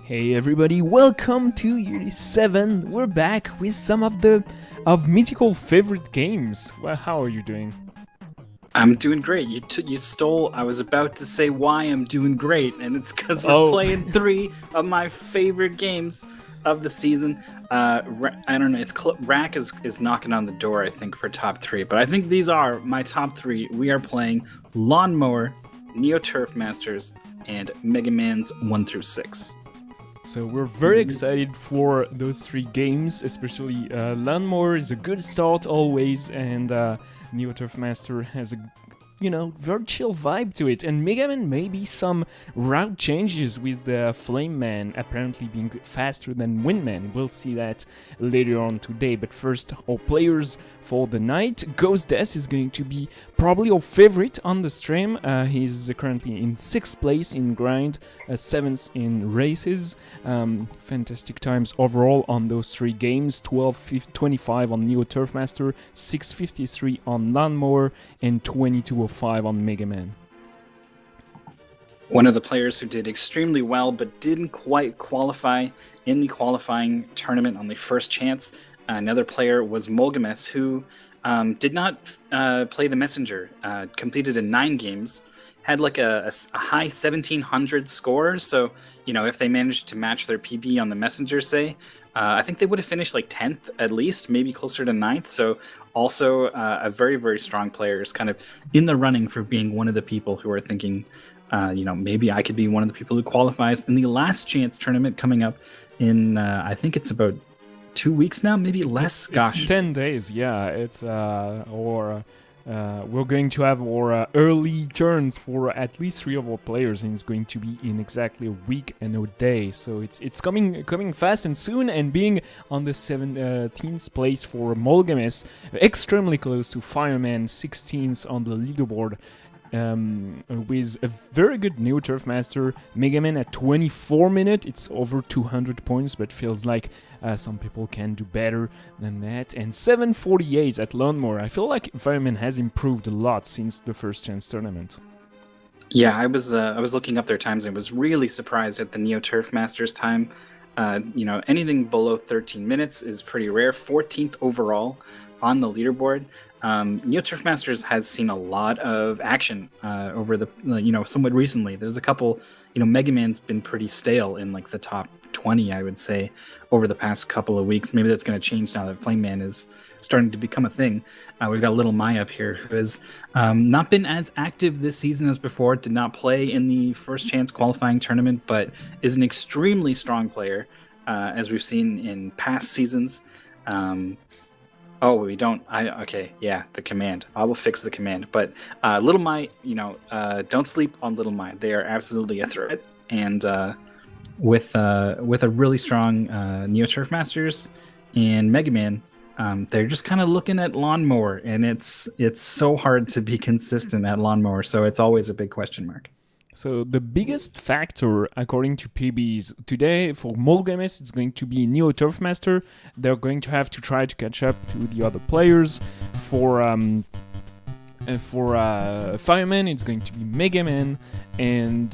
Hey everybody, welcome to Year 7. We're back with some of mythical favorite games. Well, how are you doing? I'm doing great. You stole. I was about to say why I'm doing great, and it's because we're Oh. playing 3 of my favorite games of the season. I don't know. Rack is knocking on the door, I think, for top 3. But I think these are my top 3. We are playing Lawnmower, Neo Turf Masters, and Megaman's 1 through 6. So we're very excited for those 3 games, especially Lawnmower is a good start always, and Neo Turf Master has a very chill vibe to it, and Megaman maybe some route changes with the Flame Man apparently being faster than Windman. We'll see that later on today, but first, our players for the night. Ghost Death is going to be probably our favorite on the stream. He's currently in 6th place in grind, 7th in races. Fantastic times overall on those 3 games. 12.25 on Neo Turf Master, 6.53 on Lawnmower, and 22.05 on Megaman. One of the players who did extremely well but didn't quite qualify in the qualifying tournament on the first chance. Another player was Molgames, who did not play the Messenger, completed in 9 games, had like a high 1700 score. So, if they managed to match their PB on the Messenger, say, I think they would have finished like 10th at least, maybe closer to 9th. So also a very, very strong player is kind of in the running for being one of the people who are thinking, maybe I could be one of the people who qualifies in the last chance tournament coming up in, I think it's about 2 weeks now, maybe less. It's 10 days, yeah. It's we're going to have our early turns for at least 3 of our players, and it's going to be in exactly a week and a day. So it's coming fast and soon, and being on the 17th place for Molgames, extremely close to Fireman, 16th on the leaderboard. With a very good Neo Turf Master, Megaman at 24 minutes, it's over 200 points, but feels like some people can do better than that. And 748 at Lawnmower. I feel like Fireman has improved a lot since the first chance tournament. Yeah, I was looking up their times and was really surprised at the Neo Turf Masters time. Anything below 13 minutes is pretty rare. 14th overall on the leaderboard. Neo Turf Masters has seen a lot of action over the, somewhat recently. There's a couple, Megaman's been pretty stale in like the top 20, I would say, over the past couple of weeks. Maybe that's going to change now that Flame Man is starting to become a thing. We've got Little Mai up here, who has not been as active this season as before, did not play in the first chance qualifying tournament, but is an extremely strong player, as we've seen in past seasons. We don't. The command. I will fix the command. But Little Mai, don't sleep on Little Mai. They are absolutely a threat. And with a really strong Neo Turf Masters and Megaman, they're just kind of looking at Lawnmower, and it's so hard to be consistent at Lawnmower. So it's always a big question mark. So the biggest factor, according to PBs, today for Molgames, it's going to be Neo Turf Master. They're going to have to try to catch up to the other players. For Fireman, it's going to be Megaman, and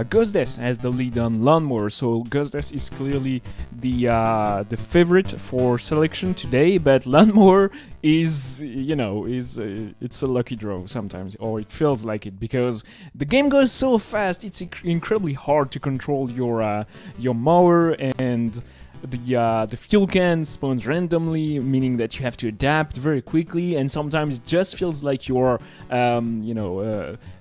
Ghost Death has the lead on Lawnmower. So Ghost Death is clearly the favorite for selection today, but Lawnmower is it's a lucky draw sometimes, or it feels like it, because the game goes so fast. It's incredibly hard to control your mower, and the fuel can spawns randomly, meaning that you have to adapt very quickly, and sometimes it just feels like you're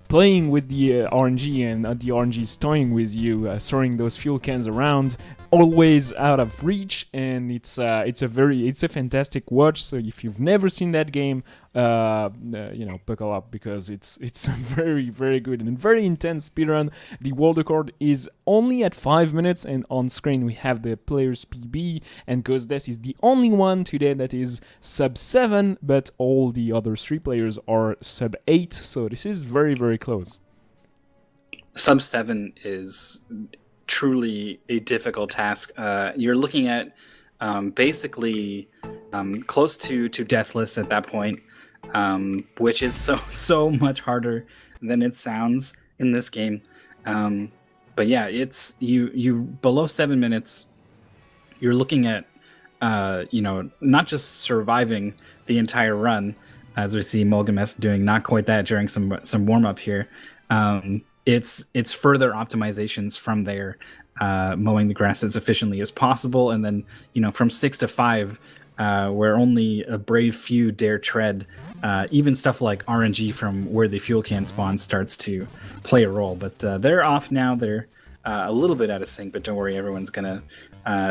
playing with the RNG, and the RNG is toying with you, throwing those fuel cans around, always out of reach, and it's a fantastic watch. So if you've never seen that game, buckle up, because it's a very, very good and very intense speedrun. The world record is only at 5 minutes, and on screen we have the player's PB, and Ghost Death is the only one today that is sub 7, but all the other 3 players are sub 8, so this is very, very close. Sub 7 is truly a difficult task. You're looking at basically close to deathless at that point, which is so much harder than it sounds in this game. But yeah, it's you below 7 minutes. You're looking at not just surviving the entire run, as we see Molgames doing not quite that during some warm up here. It's further optimizations from there, mowing the grass as efficiently as possible, and then from 6 to 5, where only a brave few dare tread. Even stuff like RNG from where the fuel can spawn starts to play a role. But they're off now. They're a little bit out of sync, but don't worry, everyone's gonna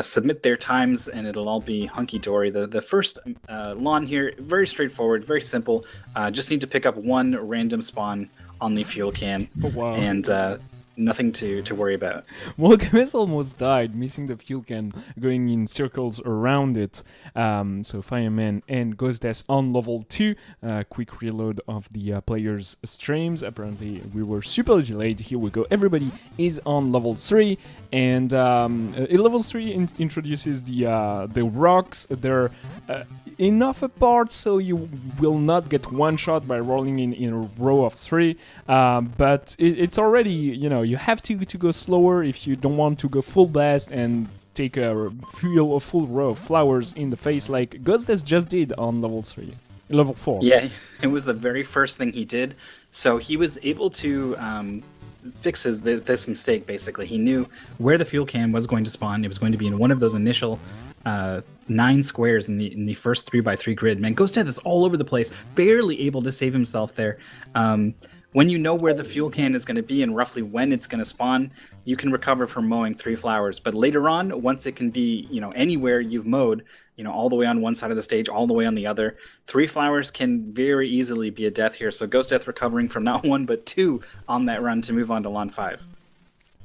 submit their times, and it'll all be hunky-dory. The first lawn here, very straightforward, very simple. Just need to pick up one random spawn on the fuel can, and nothing to worry about. Molgames almost died, missing the fuel can, going in circles around it. So Fireman and Ghostdeath on level 2. Quick reload of the players' streams. Apparently we were super delayed. Here we go. Everybody is on level 3. And level 3 introduces the rocks. They're enough apart so you will not get one shot by rolling in a row of 3. But it's already, you have to go slower if you don't want to go full blast and take a full row of flowers in the face like Ghostdeath just did on level 4. Yeah, it was the very first thing he did. So he was able to fix this mistake, basically. He knew where the fuel can was going to spawn. It was going to be in one of those initial 9 squares in the first 3x3 grid. Man, Ghostdeath is all over the place, barely able to save himself there. When you know where the fuel can is going to be and roughly when it's going to spawn, you can recover from mowing 3 flowers. But later on, once it can be, anywhere you've mowed, all the way on one side of the stage, all the way on the other, 3 flowers can very easily be a death here. So Ghostdeath recovering from not 1 but 2 on that run to move on to lawn 5.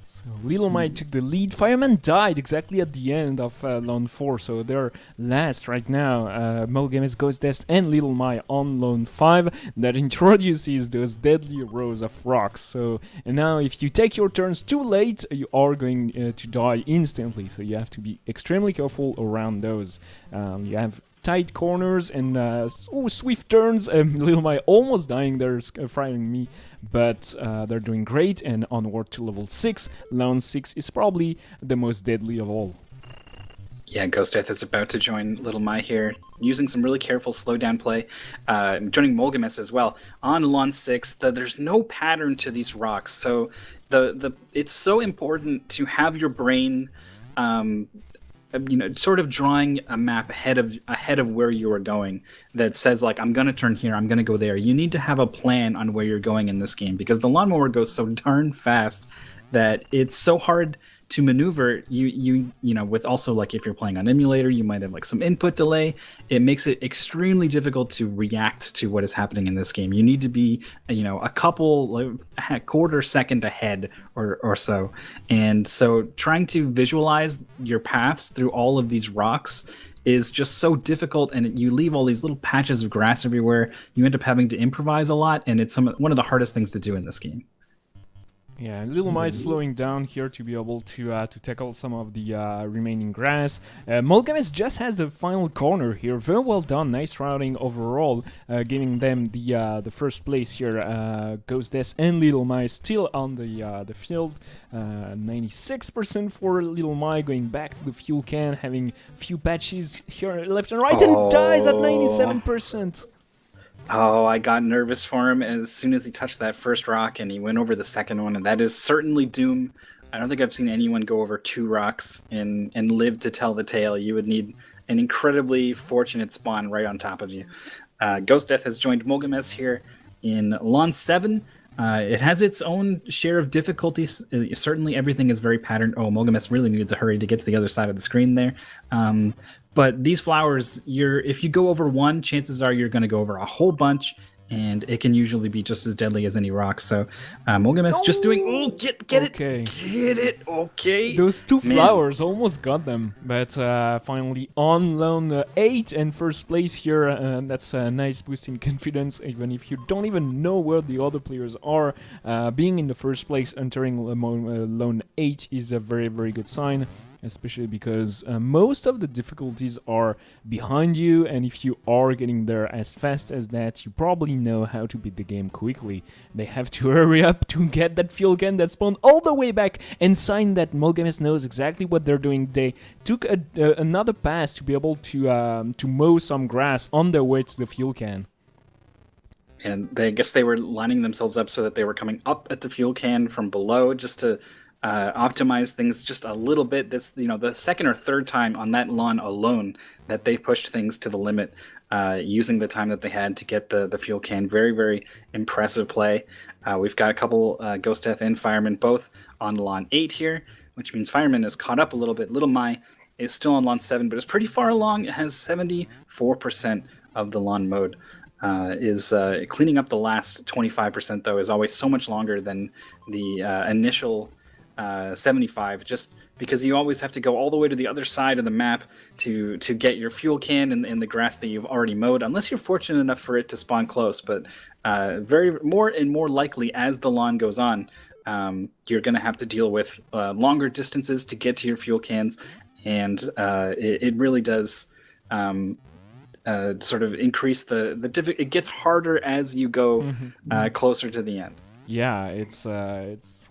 So Little My took the lead. Fireman died exactly at the end of Lone 4, so they're last right now. Molgames, Ghostdeath, and Little My on Lone 5. That introduces those deadly rows of rocks. So and now if you take your turns too late, you are going to die instantly. So you have to be extremely careful around those. You have tight corners and swift turns. Little My almost dying there, firing me, but they're doing great, and onward to level 6. Lawn 6 is probably the most deadly of all. Yeah, Ghostdeath is about to join Little My here, using some really careful slow down play, joining Molgames as well. On lawn 6, there's no pattern to these rocks, so it's so important to have your brain sort of drawing a map ahead of where you are going that says, like, I'm going to turn here, I'm going to go there. You need to have a plan on where you're going in this game, because the lawnmower goes so darn fast that it's so hard to maneuver. With also, like, if you're playing on emulator, you might have like some input delay. It makes it extremely difficult to react to what is happening in this game. You need to be a couple quarter second ahead or so. And so trying to visualize your paths through all of these rocks is just so difficult, and you leave all these little patches of grass everywhere. You end up having to improvise a lot, and it's one of the hardest things to do in this game. Yeah, Little Might slowing down here to be able to tackle some of the remaining grass. Molgames just has the final corner here. Very well done. Nice routing overall, giving them the first place here. Ghostdeath and Little My still on the field. 96% for Little My, going back to the fuel can, having few patches here left and right, and dies at 97%. Oh, I got nervous for him as soon as he touched that first rock, and he went over the second one, and that is certainly doom. I don't think I've seen anyone go over 2 rocks and live to tell the tale. You would need an incredibly fortunate spawn right on top of you. Ghostdeath has joined Molgames here in lawn 7. It has its own share of difficulties. Certainly everything is very patterned. Oh, Molgames really needs to hurry to get to the other side of the screen there. But these flowers, if you go over 1, chances are you're going to go over a whole bunch, and it can usually be just as deadly as any rock. So Molgames just doing, get it, okay. Those 2 flowers almost got them, but finally on lone 8 and first place here. That's a nice boost in confidence, even if you don't even know where the other players are. Being in the first place, entering lone 8 is a very, very good sign. especially because most of the difficulties are behind you, and if you are getting there as fast as that, you probably know how to beat the game quickly. They have to hurry up to get that fuel can that spawned all the way back, and sign that Molgames knows exactly what they're doing. They took another pass to be able to mow some grass on their way to the fuel can. And I guess they were lining themselves up so that they were coming up at the fuel can from below, just to optimize things just a little bit. This, the second or third time on that lawn alone that they pushed things to the limit, using the time that they had to get the fuel can. Very, very impressive play. We've got a couple Ghost Death and Fireman both on lawn 8 here, which means Fireman is caught up a little bit. Little Mai is still on lawn 7, but it's pretty far along. It has 74% of the lawn mowed. Is cleaning up the last 25%, though, is always so much longer than the initial 75, just because you always have to go all the way to the other side of the map to get your fuel can in the grass that you've already mowed, unless you're fortunate enough for it to spawn close. But very more and more likely as the lawn goes on, you're going to have to deal with longer distances to get to your fuel cans, and it really does sort of increase the it gets harder as you go closer to the end. Yeah, it's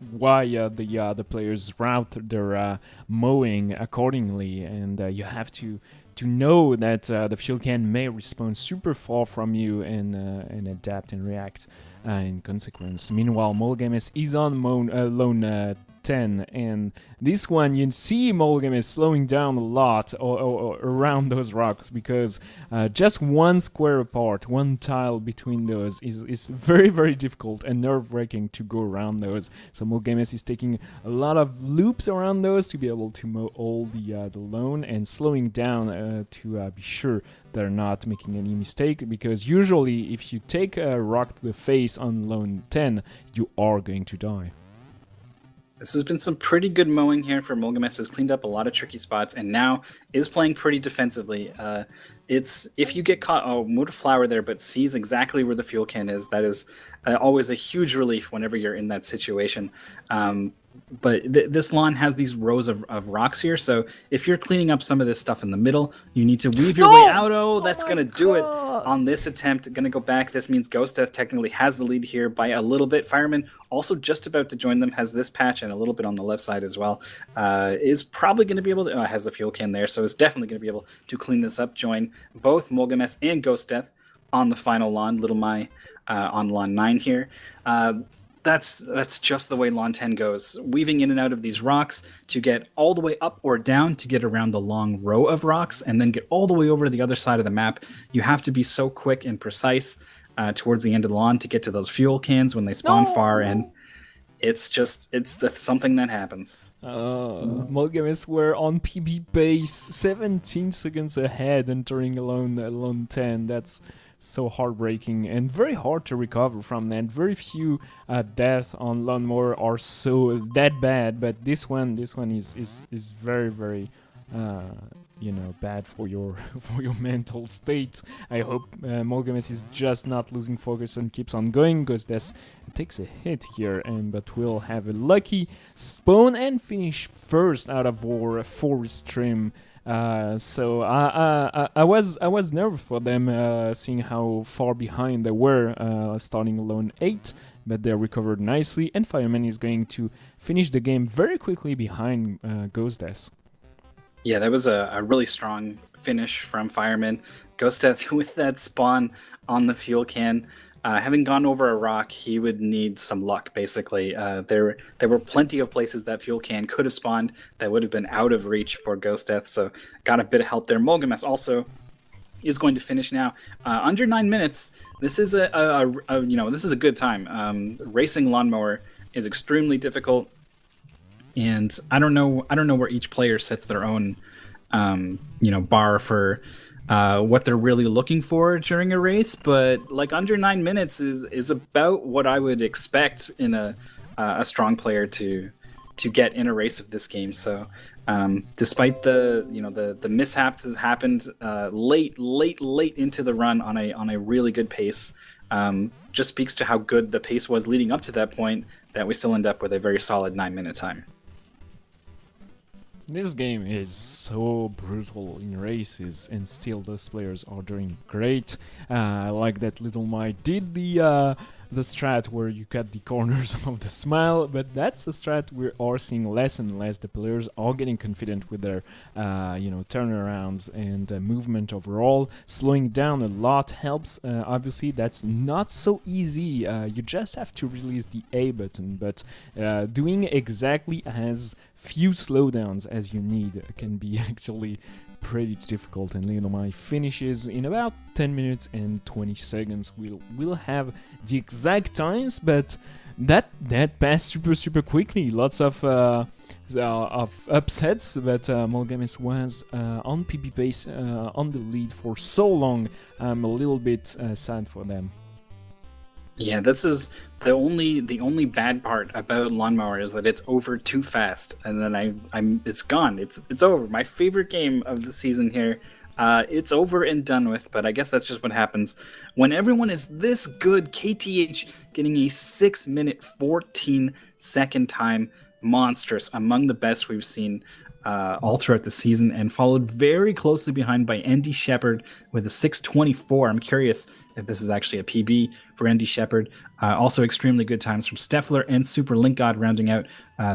why the players route their mowing accordingly, and you have to know that the fuel can may respawn super far from you and adapt and react in consequence. Meanwhile, Molgames is on lone 10, and this one you see Molgames slowing down a lot around those rocks, because just one square apart, one tile between those is very, very difficult and nerve-wracking to go around those. So Molgames is taking a lot of loops around those to be able to mow all the lone, and slowing down to be sure they're not making any mistake, because usually if you take a rock to the face on lone 10, you are going to die. This has been some pretty good mowing here for Molgames. Has cleaned up a lot of tricky spots and now is playing pretty defensively. It's if you get caught, moved a flower there, but sees exactly where the fuel can is. That is always a huge relief whenever you're in that situation. But this lawn has these rows of rocks here, so if you're cleaning up some of this stuff in the middle, you need to weave your way out. That's going to do it on this attempt. Going to go back. This means Ghost Death technically has the lead here by a little bit. Fireman, also just about to join them, has this patch and a little bit on the left side as well. Is probably going to be able to, has the fuel can there, so is definitely going to be able to clean this up, join both Molgames and Ghost Death on the final lawn. Little Mai on lawn 9 here. That's just the way lawn 10 goes, weaving in and out of these rocks to get all the way up or down to get around the long row of rocks and then get all the way over to the other side of the map. You have to be so quick and precise towards the end of the lawn to get to those fuel cans when they spawn far, and it's something that happens. Molgames were on PB pace, 17 seconds ahead entering alone 10. That's so heartbreaking and very hard to recover from that. Very few deaths on Lawnmower are so that bad, but this one is very, very bad for your mental state. I hope Molgames is just not losing focus and keeps on going, because this takes a hit here, but we'll have a lucky spawn and finish first out of our forest trim. So I was nervous for them, seeing how far behind they were, starting alone 8, but they recovered nicely, and Fireman is going to finish the game very quickly behind Ghost Death. Yeah, that was a really strong finish from Fireman. Ghost Death with that spawn on the fuel can. Having gone over a rock, he would need some luck, basically. There were plenty of places that fuel can could have spawned that would have been out of reach for Ghost Death, so got a bit of help there. Molgames also is going to finish now under 9 minutes. This is this is a good time. Racing Lawnmower is extremely difficult, and I don't know where each player sets their own bar for what they're really looking for during a race, but like under 9 minutes is about what I would expect in a strong player to get in a race of this game. So despite the mishap that has happened late into the run on a really good pace, just speaks to how good the pace was leading up to that point, that we still end up with a very solid 9 minute time. This game is so brutal in races, and still those players are doing great. Like that little Mai did the strat where you cut the corners of the smile, but that's a strat we are seeing less and less. The players are getting confident with their turnarounds and movement overall. Slowing down a lot helps. Obviously, that's not so easy. You just have to release the A button, but doing exactly as few slowdowns as you need can be actually pretty difficult, and Lionel Mai finishes in about 10 minutes and 20 seconds. We'll have the exact times, but that passed super quickly. Lots of upsets, but Molgames was on PB pace on the lead for so long. I'm a little bit sad for them. Yeah, this is the only bad part about Lawnmower is that it's over too fast, and then it's gone. It's over. My favorite game of the season here, it's over and done with. But I guess that's just what happens when everyone is this good. KTH getting a 6-minute 14-second time, monstrous, among the best we've seen all throughout the season, and followed very closely behind by Andy Shepard with a 6:24. I'm curious if this is actually a PB for Andy Shepard. Also extremely good times from Steffler and Super Link God rounding out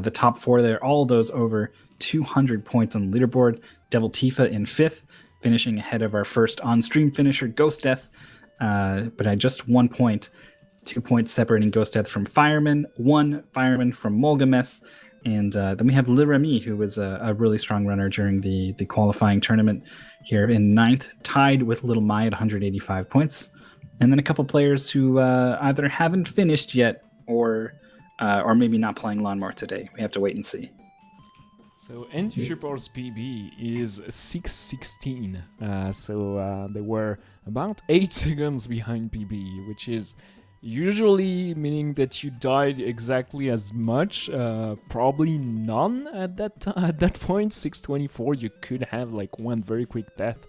the top four there. All of those over 200 points on the leaderboard. Devil Tifa in 5th, finishing ahead of our first on-stream finisher, Ghost Death, but at just 1 point. 2 points separating Ghost Death from Fireman, 1 Fireman from Molgames, and then we have Le Remy, who was a really strong runner during the qualifying tournament here in 9th, tied with Little Mai at 185 points. And then a couple players who either haven't finished yet or maybe not playing Lawnmower today. We have to wait and see. So Andy Shepard's PB is 6:16. So they were about 8 seconds behind PB, which is usually meaning that you died exactly as much. Probably none at that point. 6:24. You could have like one very quick death,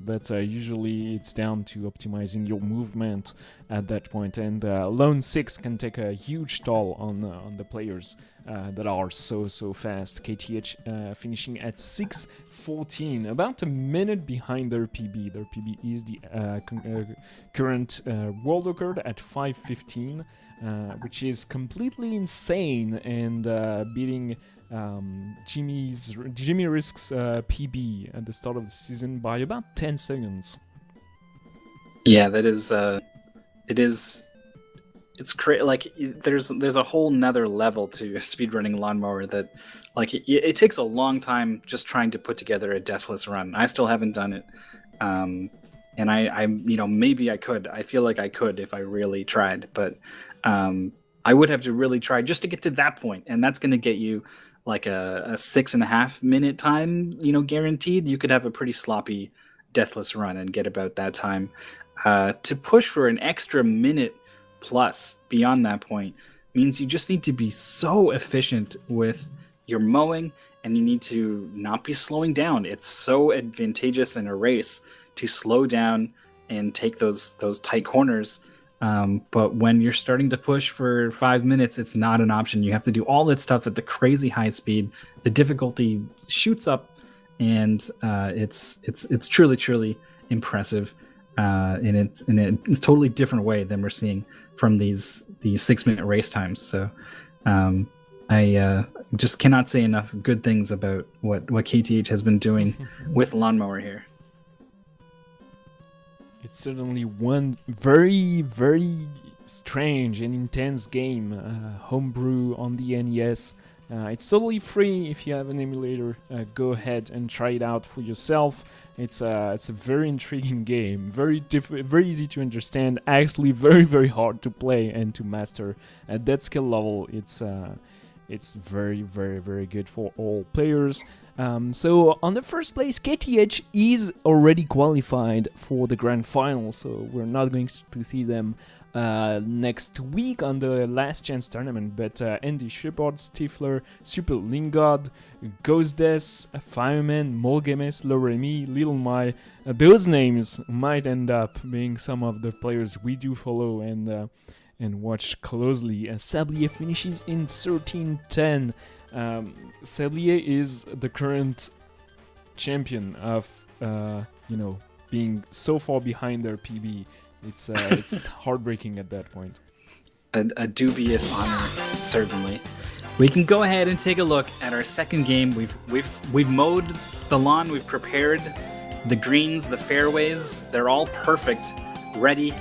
but usually it's down to optimizing your movement at that point. And Lone 6 can take a huge toll on the players that are so fast. KTH finishing at 6:14, about a minute behind their PB. Their PB is the current world record at 5:15, which is completely insane, and beating Jimmy Risk's PB at the start of the season by about 10 seconds. Yeah, that is it is. It's crazy. Like there's a whole nother level to speedrunning Lawnmower that, like, it takes a long time just trying to put together a deathless run. I still haven't done it, and I maybe I could. I feel like I could if I really tried, but I would have to really try just to get to that point, and that's going to get you like a 6.5 minute time, guaranteed. You could have a pretty sloppy deathless run and get about that time. To push for an extra minute plus beyond that point means you just need to be so efficient with your mowing, and you need to not be slowing down. It's so advantageous in a race to slow down and take those tight corners. But when you're starting to push for 5 minutes, it's not an option. You have to do all that stuff at the crazy high speed. The difficulty shoots up, and it's truly impressive. In a totally different way than we're seeing from these 6-minute race times. So I just cannot say enough good things about what KTH has been doing with Lawnmower here. It's certainly one very strange and intense game. Homebrew on the NES. It's totally free. If you have an emulator, go ahead and try it out for yourself. It's a very intriguing game, very easy to understand, actually very hard to play and to master. At that skill level, it's very good for all players. So on the first place, KTH is already qualified for the grand final, so we're not going to see them next week on the last chance tournament, but Andy Shepard, Stifler, Super Lingard, Ghostdeath, Fireman, Molgames, Le Remy, Little Mai, those names might end up being some of the players we do follow and watch closely. Sablier finishes in 13:10. Cellier is the current champion of, being so far behind their PB. It's heartbreaking at that point. A dubious honor, certainly. We can go ahead and take a look at our second game. We've mowed the lawn. We've prepared the greens, the fairways. They're all perfect, ready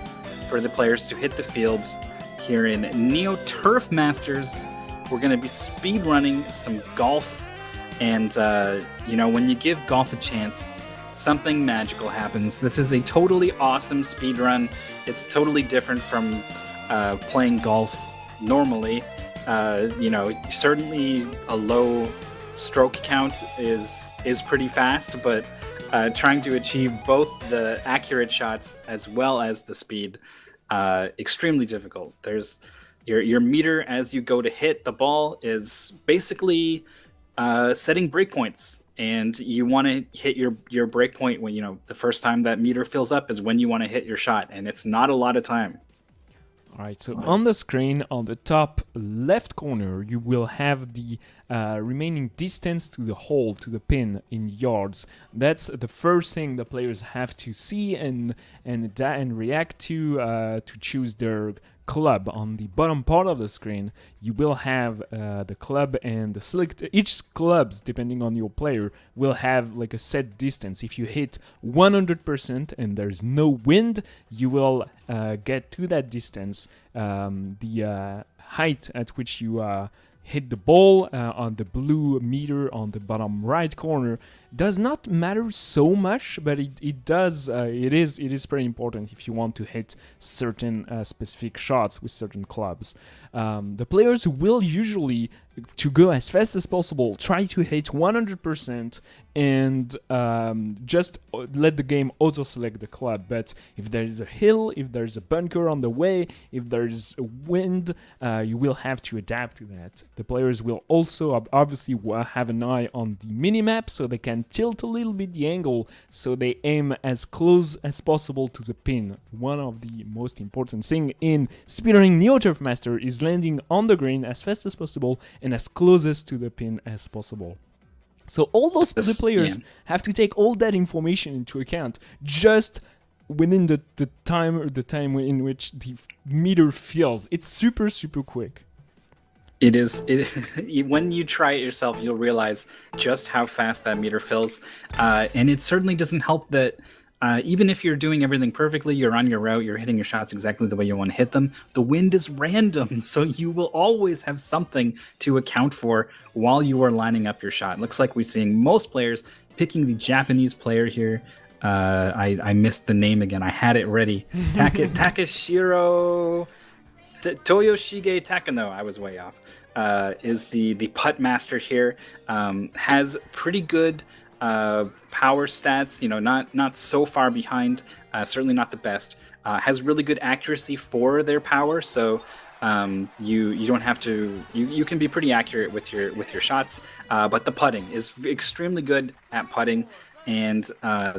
for the players to hit the field. Here in Neo Turf Masters, we're going to be speed running some golf. And, when you give golf a chance, something magical happens. This is a totally awesome speed run. It's totally different from playing golf normally. Certainly a low stroke count is pretty fast, but trying to achieve both the accurate shots as well as the speed, extremely difficult. There's your meter as you go to hit the ball is basically setting breakpoints, and you want to hit your breakpoint when the first time that meter fills up is when you want to hit your shot, and it's not a lot of time. Alright, so on the screen, on the top left corner, you will have the remaining distance to the hole, to the pin in yards. That's the first thing the players have to see and react to choose their club. On the bottom part of the screen, you will have the club, and each clubs, depending on your player, will have like a set distance. If you hit 100% and there's no wind, you will get to that distance. The height at which you hit the ball on the blue meter on the bottom right corner does not matter so much, but it does. It is pretty important if you want to hit certain specific shots with certain clubs. The players will usually, to go as fast as possible, try to hit 100% and just let the game auto-select the club. But if there is a hill, if there is a bunker on the way, if there is a wind, you will have to adapt to that. The players will also obviously have an eye on the minimap, so they can tilt a little bit the angle, so they aim as close as possible to the pin. One of the most important thing in speedrunning Neo Turf Master is landing on the green as fast as possible and as closest to the pin as possible. So all those players have to take all that information into account just within the time in which the meter fills. It's super, super quick. It is. When you try it yourself, you'll realize just how fast that meter fills. And it certainly doesn't help that even if you're doing everything perfectly, you're on your route, you're hitting your shots exactly the way you want to hit them, the wind is random, so you will always have something to account for while you are lining up your shot. It looks like we're seeing most players picking the Japanese player here. I missed the name again. I had it ready. Takashiro Toyoshige Takano. I was way off. Is the putt master here. Has pretty good power stats, not so far behind, certainly not the best. Has really good accuracy for their power, so you don't have to. You can be pretty accurate with your shots, but the putting is extremely good at putting, and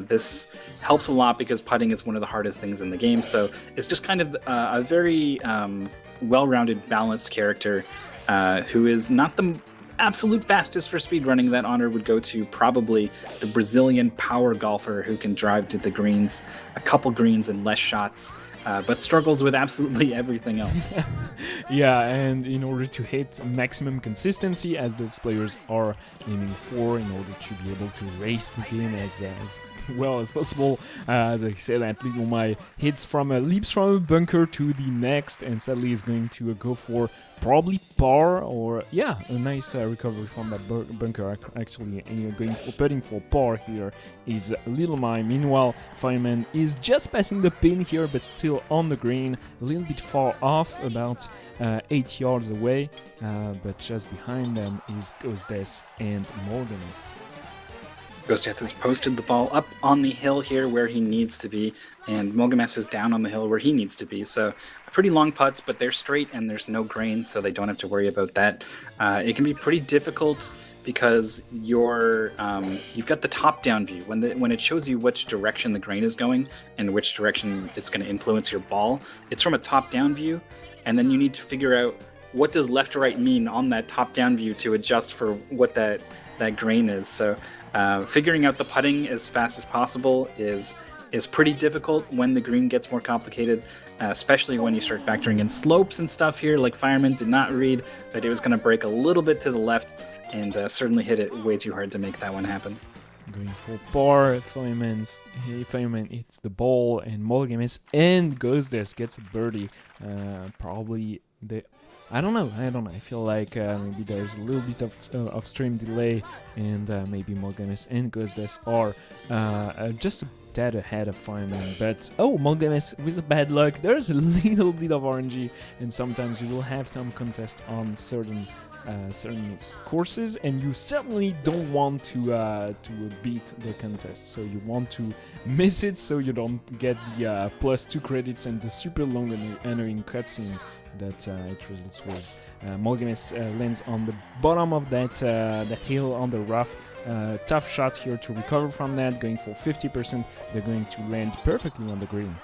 this helps a lot because putting is one of the hardest things in the game. So it's just kind of a very well-rounded, balanced character who is not the absolute fastest for speedrunning. That honor would go to probably the Brazilian power golfer who can drive to the greens, a couple greens and less shots, but struggles with absolutely everything else. Yeah, and in order to hit maximum consistency, as those players are aiming for, in order to be able to race the game as well as possible, as I said, at Little My leaps from a bunker to the next, and sadly is going to go for probably par, or a nice recovery from that bunker. Actually, putting for par here is Little My. Meanwhile, Fireman is just passing the pin here, but still on the green, a little bit far off, about 8 yards away, but just behind them is Ghostdeath and Morganus. Ghostdeath has posted the ball up on the hill here where he needs to be, and Mogames is down on the hill where he needs to be. So pretty long putts, but they're straight and there's no grain, so they don't have to worry about that. It can be pretty difficult because you've got the top-down view. When it shows you which direction the grain is going and which direction it's going to influence your ball, it's from a top-down view, and then you need to figure out what does left to right mean on that top-down view to adjust for what that grain is. So figuring out the putting as fast as possible is pretty difficult when the green gets more complicated, especially when you start factoring in slopes and stuff here. Like Fireman did not read that it was going to break a little bit to the left, and certainly hit it way too hard to make that one happen. Going for par, Fireman hits the ball, and Mogamis and Ghostess gets a birdie. Probably I don't know. I feel like maybe there's a little bit of stream delay, and maybe Mogamis and Ghostess are just a tad ahead of Fireman. But Mogamis with a bad luck. There's a little bit of RNG, and sometimes you will have some contest on certain courses, and you certainly don't want to beat the contest, so you want to miss it so you don't get the +2 credits and the super long and annoying cutscene that it results with. Mogamis lands on the bottom of that hill on the rough. Tough shot here to recover from that, going for 50%. They're going to land perfectly on the green.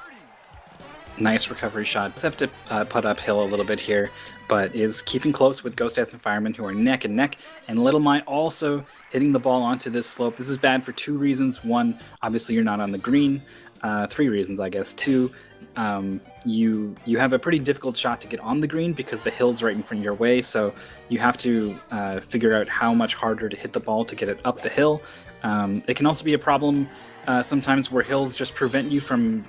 Nice recovery shot. Just have to putt uphill a little bit here, but is keeping close with Ghost Death and Fireman, who are neck and neck. And Little My also hitting the ball onto this slope. This is bad for 2 reasons. 1, obviously you're not on the green. 3 reasons, I guess. 2, you have a pretty difficult shot to get on the green because the hill's right in front of your way. So you have to figure out how much harder to hit the ball to get it up the hill. It can also be a problem sometimes where hills just prevent you from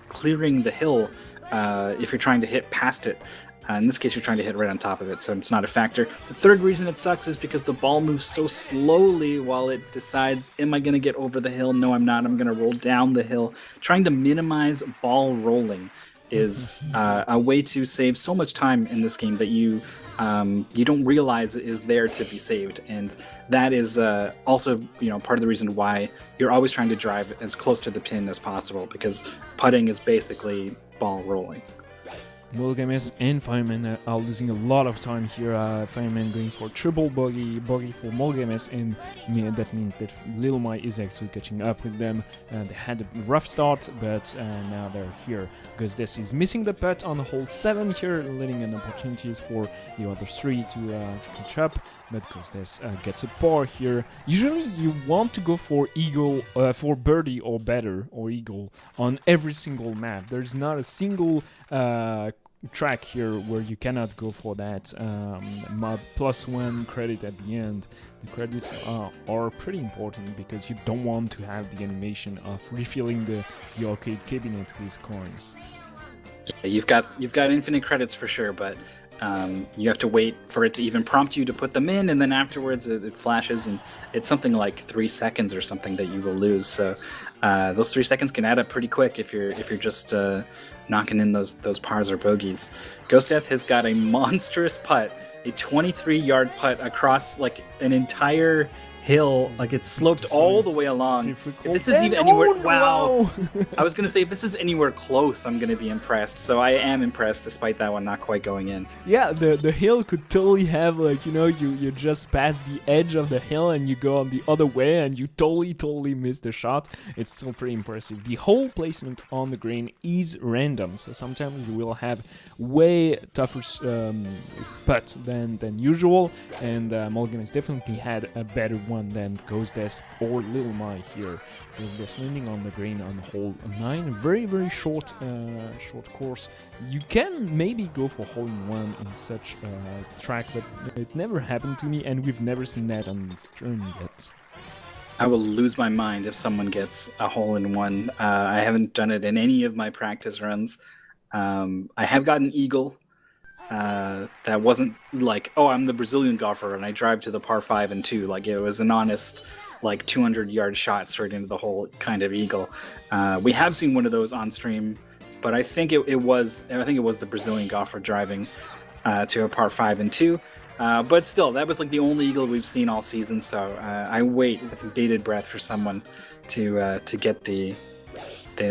clearing the hill if you're trying to hit past it. In this case, you're trying to hit right on top of it, so it's not a factor. The third reason it sucks is because the ball moves so slowly while it decides, am I going to get over the hill? No, I'm not. I'm going to roll down the hill. Trying to minimize ball rolling is a way to save so much time in this game that you don't realize is there to be saved. And that is also part of the reason why you're always trying to drive as close to the pin as possible, because putting is basically ball rolling. Mogamis and Fireman are losing a lot of time here. Fireman going for triple bogey for Mogamis, and that means that Little My is actually catching up with them. They had a rough start, but now they're here. Ghostess is missing the putt on hole 7 here, letting an opportunities for the other 3 to catch up. But Ghostess gets a par here. Usually you want to go for eagle, for birdie or better, or eagle on every single map. There's not a single track here where you cannot go for that +1 credit at the end. The credits are pretty important because you don't want to have the animation of refilling the arcade cabinet with coins. Yeah, you've got infinite credits for sure, but you have to wait for it to even prompt you to put them in, and then afterwards it flashes, and it's something like 3 seconds or something that you will lose. So those 3 seconds can add up pretty quick if you're just knocking in those pars or bogeys. Ghost Death has got a monstrous putt, a 23-yard putt across like an entire hill, like it's sloped all the way along. If this is even anywhere, wow! I was gonna say if this is anywhere close, I'm gonna be impressed. So I am impressed, despite that one not quite going in. Yeah, the hill could totally have you just pass the edge of the hill and you go on the other way and you totally miss the shot. It's still pretty impressive. The hole placement on the green is random, so sometimes you will have way tougher putts than usual. And Mulligan has definitely had a better one than Ghostess or Little My here. Ghostess landing on the green on hole 9, very short course. You can maybe go for hole-in-one in such a track, but it never happened to me, and we've never seen that on this journey yet. I will lose my mind if someone gets a hole-in-one. I haven't done it in any of my practice runs. I have gotten eagle. That wasn't like, oh, I'm the Brazilian golfer and I drive to the par 5 and 2. Like, it was an honest, like 200-yard shot straight into the hole kind of eagle. We have seen one of those on stream, but I think it was the Brazilian golfer driving to a par 5 and 2. But still, that was like the only eagle we've seen all season. So I wait with bated breath for someone to get the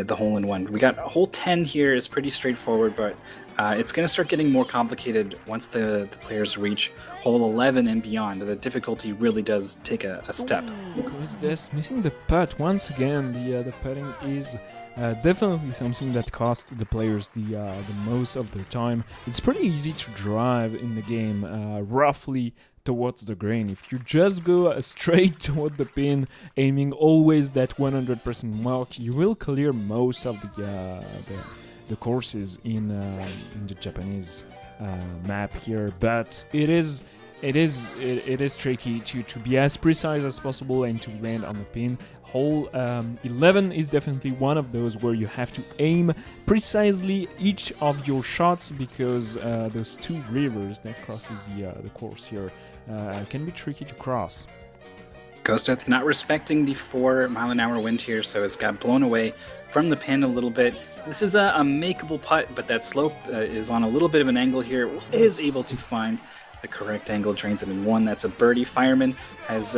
hole-in-one. We got hole 10 here is pretty straightforward, but it's going to start getting more complicated once the players reach hole 11 and beyond. The difficulty really does take a step. Because this missing the putt once again. The putting is definitely something that costs the players the most of their time. It's pretty easy to drive in the game, roughly towards the green. If you just go straight toward the pin, aiming always that 100% mark, you will clear most of the courses in the Japanese map here. But it is tricky to be as precise as possible and to land on the pin. Hole 11 is definitely one of those where you have to aim precisely each of your shots, because those two rivers that crosses the course here can be tricky to cross. Ghostdeath not respecting the 4-mile-an-hour wind here, so it's got blown away from the pin a little bit. This is a makeable putt, but that slope is on a little bit of an angle here. Is able to find the correct angle, drains it in one. That's a birdie. Fireman has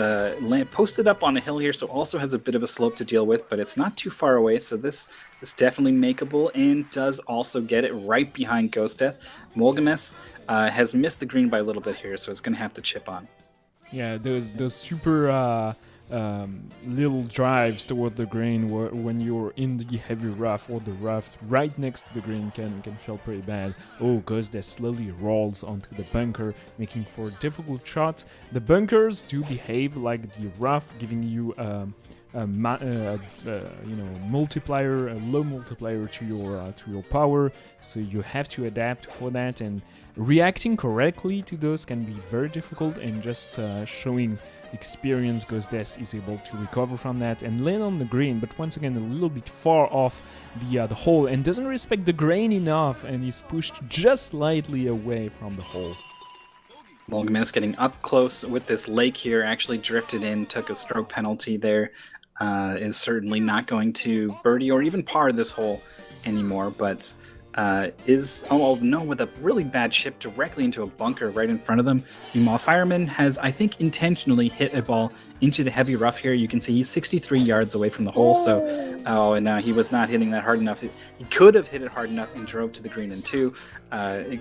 posted up on a hill here, so also has a bit of a slope to deal with, but it's not too far away, so this is definitely makeable, and does also get it right behind Ghostdeath. Molgames has missed the green by a little bit here, so it's going to have to chip on. Yeah, those super little drives toward the green when you're in the heavy rough or the rough right next to the green can feel pretty bad. Oh, Ghostdeath slowly rolls onto the bunker, making for a difficult shot. The bunkers do behave like the rough, giving you multiplier, a low multiplier to your power, so you have to adapt for that, and reacting correctly to those can be very difficult, and just showing experience, Ghostdeath is able to recover from that and land on the green, but once again a little bit far off the hole, and doesn't respect the grain enough, and is pushed just slightly away from the hole. Molgames getting up close with this lake here, actually drifted in, took a stroke penalty there. Is certainly not going to birdie or even par this hole anymore, but with a really bad chip directly into a bunker right in front of them. Meanwhile, Fireman has, I think, intentionally hit a ball into the heavy rough here. You can see he's 63 yards away from the hole, he was not hitting that hard enough. He could have hit it hard enough and drove to the green in two.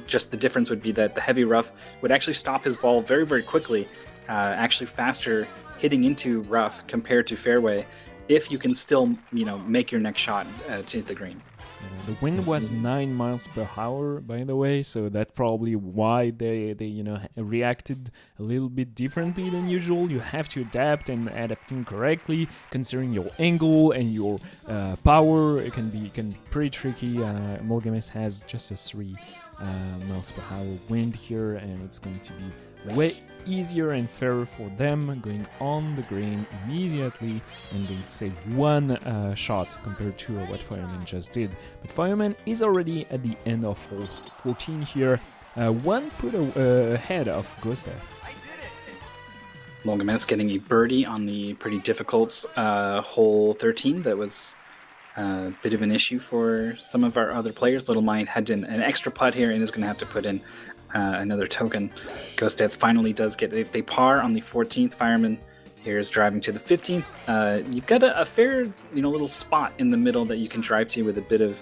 Just the difference would be that the heavy rough would actually stop his ball very, very quickly, actually faster hitting into rough compared to fairway, if you can still, make your next shot to hit the green. The wind was 9 miles per hour, by the way, so that's probably why they reacted a little bit differently than usual. You have to adapt, and adapting correctly, considering your angle and your power, it can be pretty tricky. Molgames has just a 3 miles per hour wind here, and it's going to be way easier and fairer for them, going on the green immediately, and they save one shot compared to what Fireman just did. But Fireman is already at the end of hole 14 here, one put ahead of Ghostdeath. Molgames getting a birdie on the pretty difficult hole 13. That was a bit of an issue for some of our other players. Little Mind had an extra putt here and is going to have to put in another token. Ghostdeath finally does get a par on the 14th. Fireman here is driving to the 15th. You've got a fair, little spot in the middle that you can drive to with a bit of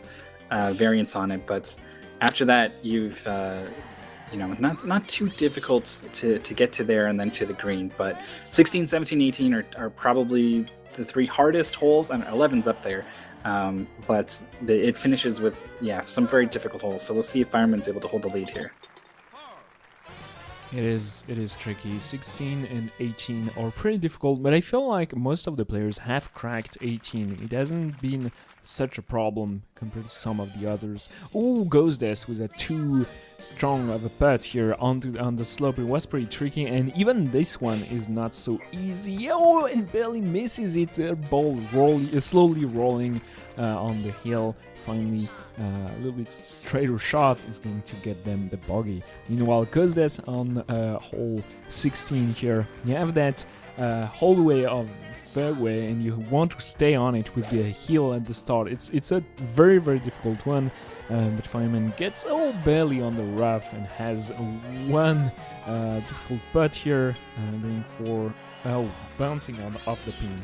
variance on it. But after that, you've not too difficult to get to there and then to the green. But 16, 17, 18 are probably the 3 hardest holes, and 11's up there. But it finishes with some very difficult holes. So we'll see if Fireman's able to hold the lead here. It is tricky. 16 and 18 are pretty difficult, but I feel like most of the players have cracked 18. It hasn't been such a problem compared to some of the others. Oh, Ghostdeath with a too strong of a putt here on the slope. It was pretty tricky, and even this one is not so easy. Oh, and barely misses it. Ball slowly rolling on the hill. Finally, a little bit straighter shot is going to get them the bogey. Meanwhile, Ghostdeath on hole 16 here, you have that hallway of fairway, and you want to stay on it with the heel at the start. It's a very, very difficult one, but Fireman gets barely on the rough and has one difficult putt here, going for bouncing off the pin.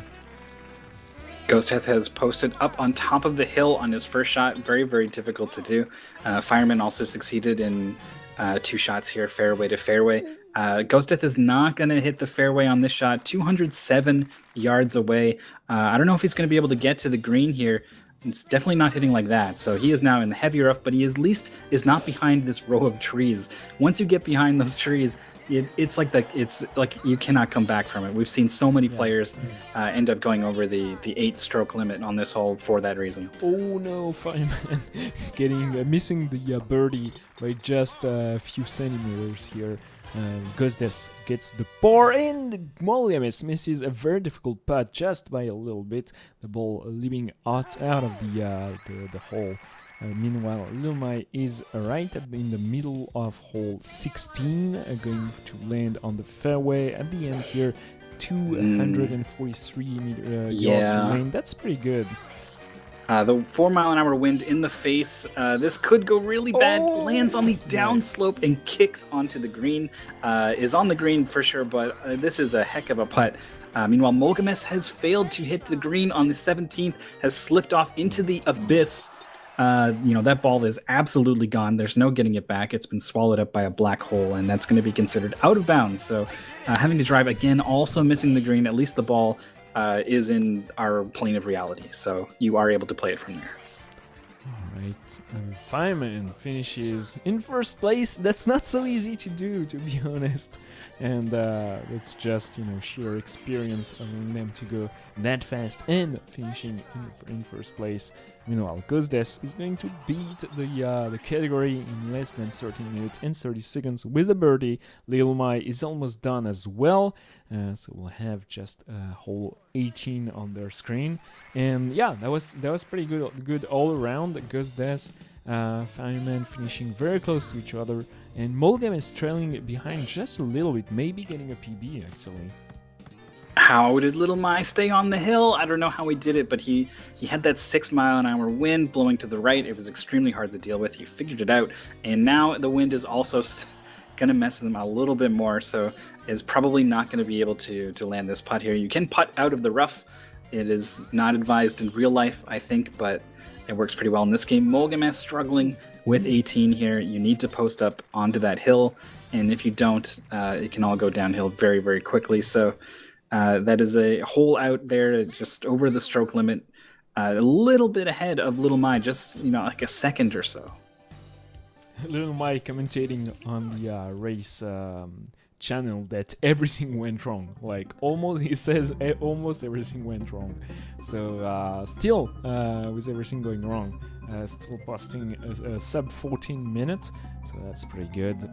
Ghostdeath has posted up on top of the hill on his first shot. Very, very difficult to do. Fireman also succeeded in 2 shots here, fairway to fairway. Ghost Death is not going to hit the fairway on this shot, 207 yards away. I don't know if he's going to be able to get to the green here. It's definitely not hitting like that. So he is now in the heavy rough, but he at least is not behind this row of trees. Once you get behind those trees, it's like you cannot come back from it. We've seen so many players end up going over the 8-stroke limit on this hole for that reason. Oh no, Fireman missing the birdie by just a few centimeters here. Ghost gets the par and Moller misses a very difficult putt just by a little bit. The ball leaving out of the hole. Meanwhile, Lil Mai is right in the middle of hole 16, going to land on the fairway at the end here. 243 yards remain. That's pretty good. The 4-mile-an-hour wind in the face. This could go really bad. Lands on the downslope and kicks onto the green. Is on the green for sure, but this is a heck of a putt. Meanwhile, Mogames has failed to hit the green on the 17th, has slipped off into the abyss. That ball is absolutely gone. There's no getting it back. It's been swallowed up by a black hole, and that's going to be considered out of bounds. So having to drive again, also missing the green, at least the ball is in our plane of reality. So you are able to play it from there. All right. Fireman finishes in first place. That's not so easy to do, to be honest. And it's just, sheer experience allowing them to go that fast and finishing in first place. Meanwhile, Ghost is going to beat the category in less than 13 minutes and 30 seconds with a birdie. Lil Mai is almost done as well. So we'll have just hole 18 on their screen. And yeah, that was pretty good all around. Ghost Fireman finishing very close to each other. And Molgam is trailing behind just a little bit, maybe getting a PB actually. How did Little Mai stay on the hill? I don't know how he did it, but he had that 6-mile-an-hour wind blowing to the right. It was extremely hard to deal with. He figured it out, and now the wind is also going to mess them a little bit more, so is probably not going to be able to land this putt here. You can putt out of the rough. It is not advised in real life, I think, but it works pretty well in this game. Molgamas struggling with 18 here. You need to post up onto that hill, and if you don't, it can all go downhill very, very quickly. So that is a hole out there just over the stroke limit, a little bit ahead of Little Mai, just like a second or so. Little Mai commentating on the race channel that everything went wrong. He says almost everything went wrong. So still with everything going wrong, still posting a sub 14 minute. So that's pretty good.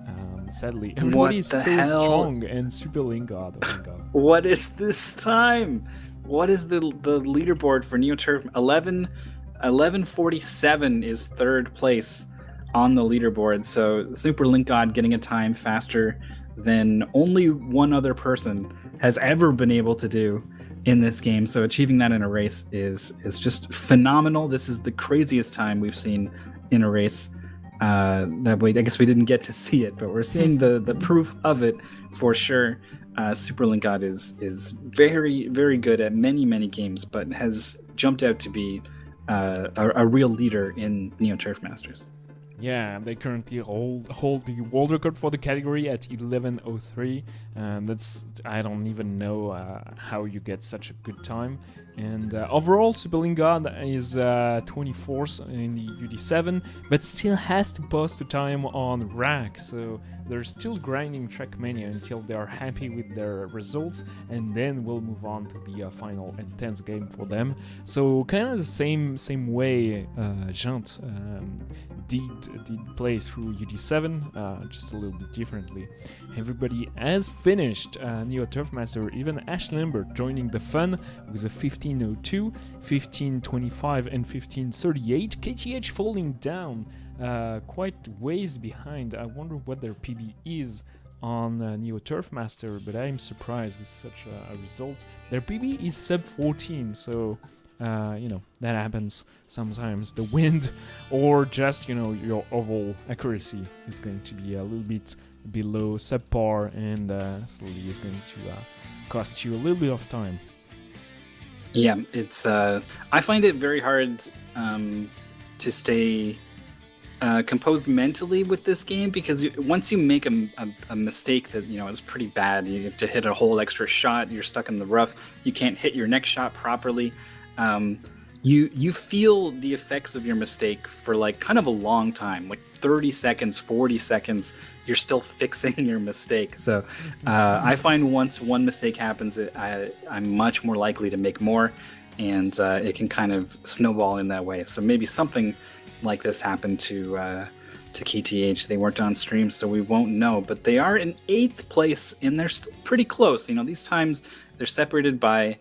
Sadly, everybody is so strong and super Lingard. Oh my god. What is this time? What is the leaderboard for NeoTurf? 1147 is third place on the leaderboard. So Super Lingard getting a time faster than only one other person has ever been able to do in this game. So achieving that in a race is just phenomenal. This is the craziest time we've seen in a race. I guess we didn't get to see it, but we're seeing the proof of it for sure. Super Lingard is very, very good at many games, but has jumped out to be a real leader in NeoTurf Masters. Yeah, they currently hold the world record for the category at 11:03. I don't even know how you get such a good time. And overall, Super Lingard is 24th in the UD7, but still has to post a time on rack. So they're still grinding Trackmania until they are happy with their results, and then we'll move on to the final intense game for them. So kind of the same way Jant did play through UD7, just a little bit differently. Everybody has finished Neo Turf Master, even Ash Lambert joining the fun with a 15:02, 15:25 and 15:38. KTH falling down quite ways behind. I wonder what their PB is on Neo Turf Master, but I'm surprised with such a result. Their PB is sub 14, so that happens sometimes. The wind or just your overall accuracy is going to be a little bit below subpar, and slowly is going to cost you a little bit of time. Yeah, it's I find it very hard to stay composed mentally with this game, because once you make a mistake that is pretty bad, you have to hit a whole extra shot. You're stuck in the rough. You can't hit your next shot properly. You feel the effects of your mistake for like kind of a long time, like 30 seconds, 40 seconds. You're still fixing your mistake. So I find once one mistake happens, I'm much more likely to make more, and it can kind of snowball in that way. So maybe something like this happened to KTH. They weren't on stream, so we won't know. But they are in 8th place, and they're still pretty close. These times they're separated by,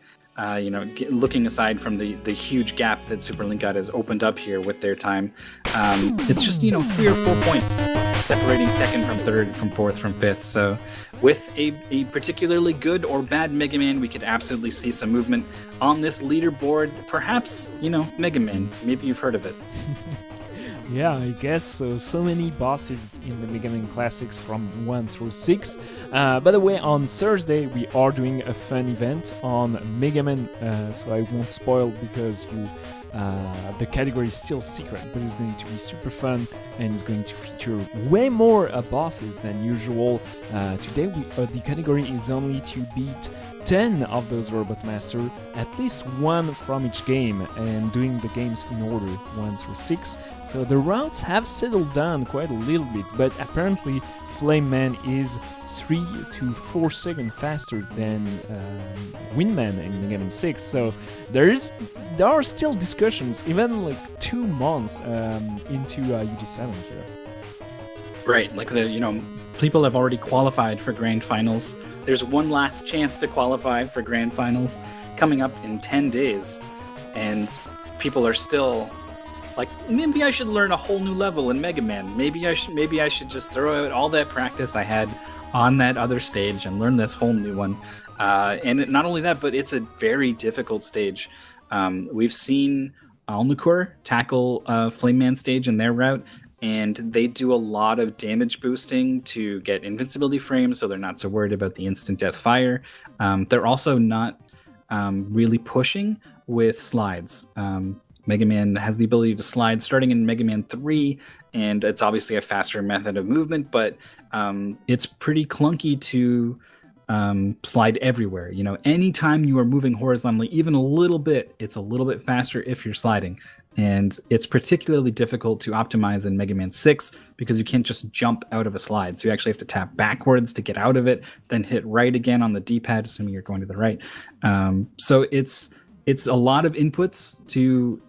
looking aside from the huge gap that Superlink God has opened up here with their time. It's just 3 or 4 points separating 2nd from 3rd, from 4th from 5th. So with a particularly good or bad Mega Man, we could absolutely see some movement on this leaderboard. Perhaps, Megaman. Maybe you've heard of it. Yeah, I guess so. So many bosses in the Mega Man Classics from 1 through 6. By the way, on Thursday we are doing a fun event on Mega Man, so I won't spoil because the category is still secret, but it's going to be super fun and it's going to feature way more bosses than usual. Today the category is only to beat 10 of those Robot Master, at least one from each game, and doing the games in order 1 through 6. So the routes have settled down quite a little bit, but apparently Flame Man is 3 to 4 seconds faster than Windman in Mega Man 6. So there are still discussions, even like 2 months into UD7 here. Right, like people have already qualified for Grand Finals. There's one last chance to qualify for Grand Finals coming up in 10 days, and people are still like, maybe I should learn a whole new level in Mega Man. Maybe I should just throw out all that practice I had on that other stage and learn this whole new one. And not only that, but it's a very difficult stage. We've seen Alnukur tackle Flame Man stage in their route, and they do a lot of damage boosting to get invincibility frames, so they're not so worried about the instant death fire. They're also not really pushing with slides. Mega Man has the ability to slide starting in Mega Man 3, and it's obviously a faster method of movement, but it's pretty clunky to slide everywhere. Anytime you are moving horizontally, even a little bit, it's a little bit faster if you're sliding. And it's particularly difficult to optimize in Mega Man 6 because you can't just jump out of a slide. So you actually have to tap backwards to get out of it, then hit right again on the D-pad, assuming you're going to the right. So it's a lot of inputs to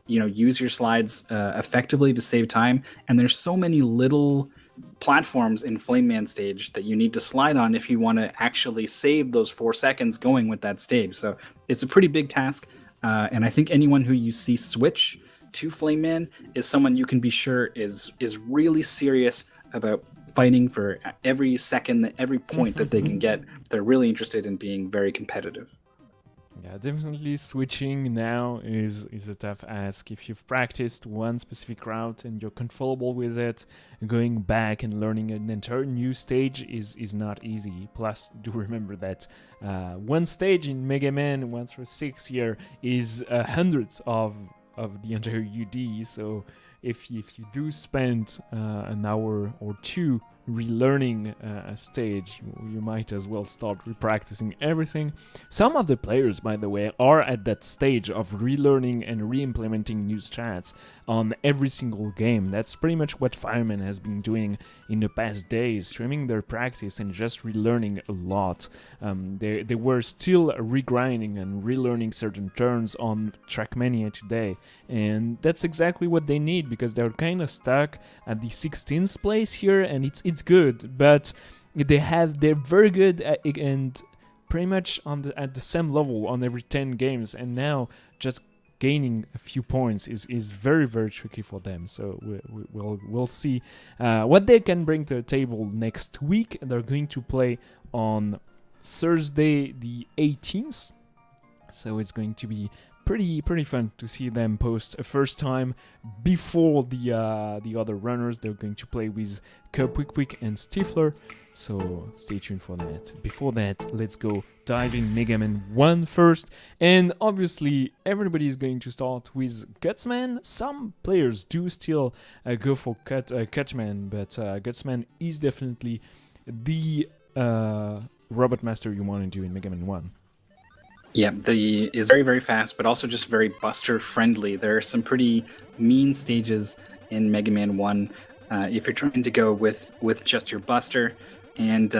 use your slides effectively to save time. And there's so many little platforms in Flame Man stage that you need to slide on if you want to actually save those 4 seconds going with that stage. So it's a pretty big task. And I think anyone who you see switch to Flame Man is someone you can be sure is really serious about fighting for every second, every point that they can get. They're really interested in being very competitive. Yeah, definitely switching now is a tough ask. If you've practiced one specific route and you're comfortable with it, going back and learning an entire new stage is not easy. Plus, do remember that one stage in Mega Man 1 through 6 here is hundreds of the entire UD. So if you do spend an hour or two relearning a stage, you might as well start repracticing everything. Some of the players, by the way, are at that stage of relearning and re-implementing new strats on every single game. That's pretty much what Fireman has been doing in the past days, streaming their practice and just relearning a lot. They were still regrinding and relearning certain turns on Trackmania today, and that's exactly what they need, because they're kind of stuck at the 16th place here, and it's good, but they're very good and pretty much at the same level on every 10 games, and now just gaining a few points is very, very tricky for them. So we'll see what they can bring to the table next week. They're going to play on Thursday the 18th So it's going to be pretty fun to see them post a first time before the other runners. They're going to play with Quick and Stifler, so stay tuned for that. Before that, let's go dive in Megaman 1 first, and obviously everybody is going to start with Gutsman. Some players do still go for Cutman, but Gutsman is definitely the Robot Master you want to do in Megaman 1. Yeah, the is very, very fast, but also just very Buster friendly. There are some pretty mean stages in Mega Man 1 if you're trying to go with just your Buster. And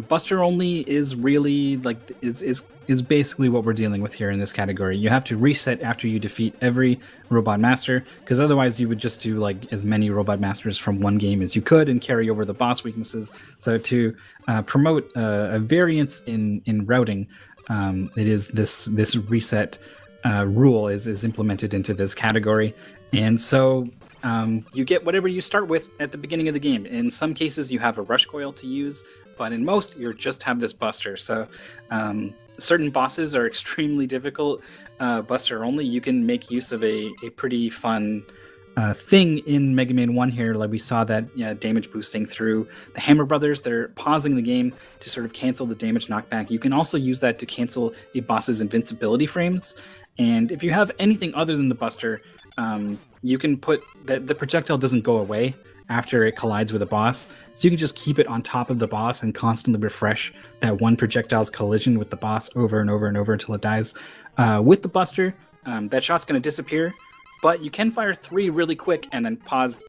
Buster only is really is basically what we're dealing with here in this category. You have to reset after you defeat every Robot Master, because otherwise you would just do like as many Robot Masters from one game as you could and carry over the boss weaknesses. So to promote a variance in routing, it is this reset rule is implemented into this category, and so you get whatever you start with at the beginning of the game. In some cases, you have a rush coil to use, but in most, you just have this Buster. So certain bosses are extremely difficult. Buster only, you can make use of a pretty fun thing in Mega Man 1 here. Like we saw that damage boosting through the Hammer Brothers. They're pausing the game to sort of cancel the damage knockback. You can also use that to cancel a boss's invincibility frames. And if you have anything other than the Buster, you can put that the projectile doesn't go away after it collides with a boss. So you can just keep it on top of the boss and constantly refresh that one projectile's collision with the boss over and over and over until it dies. With the Buster, that shot's going to disappear, but you can fire 3 really quick and then pause,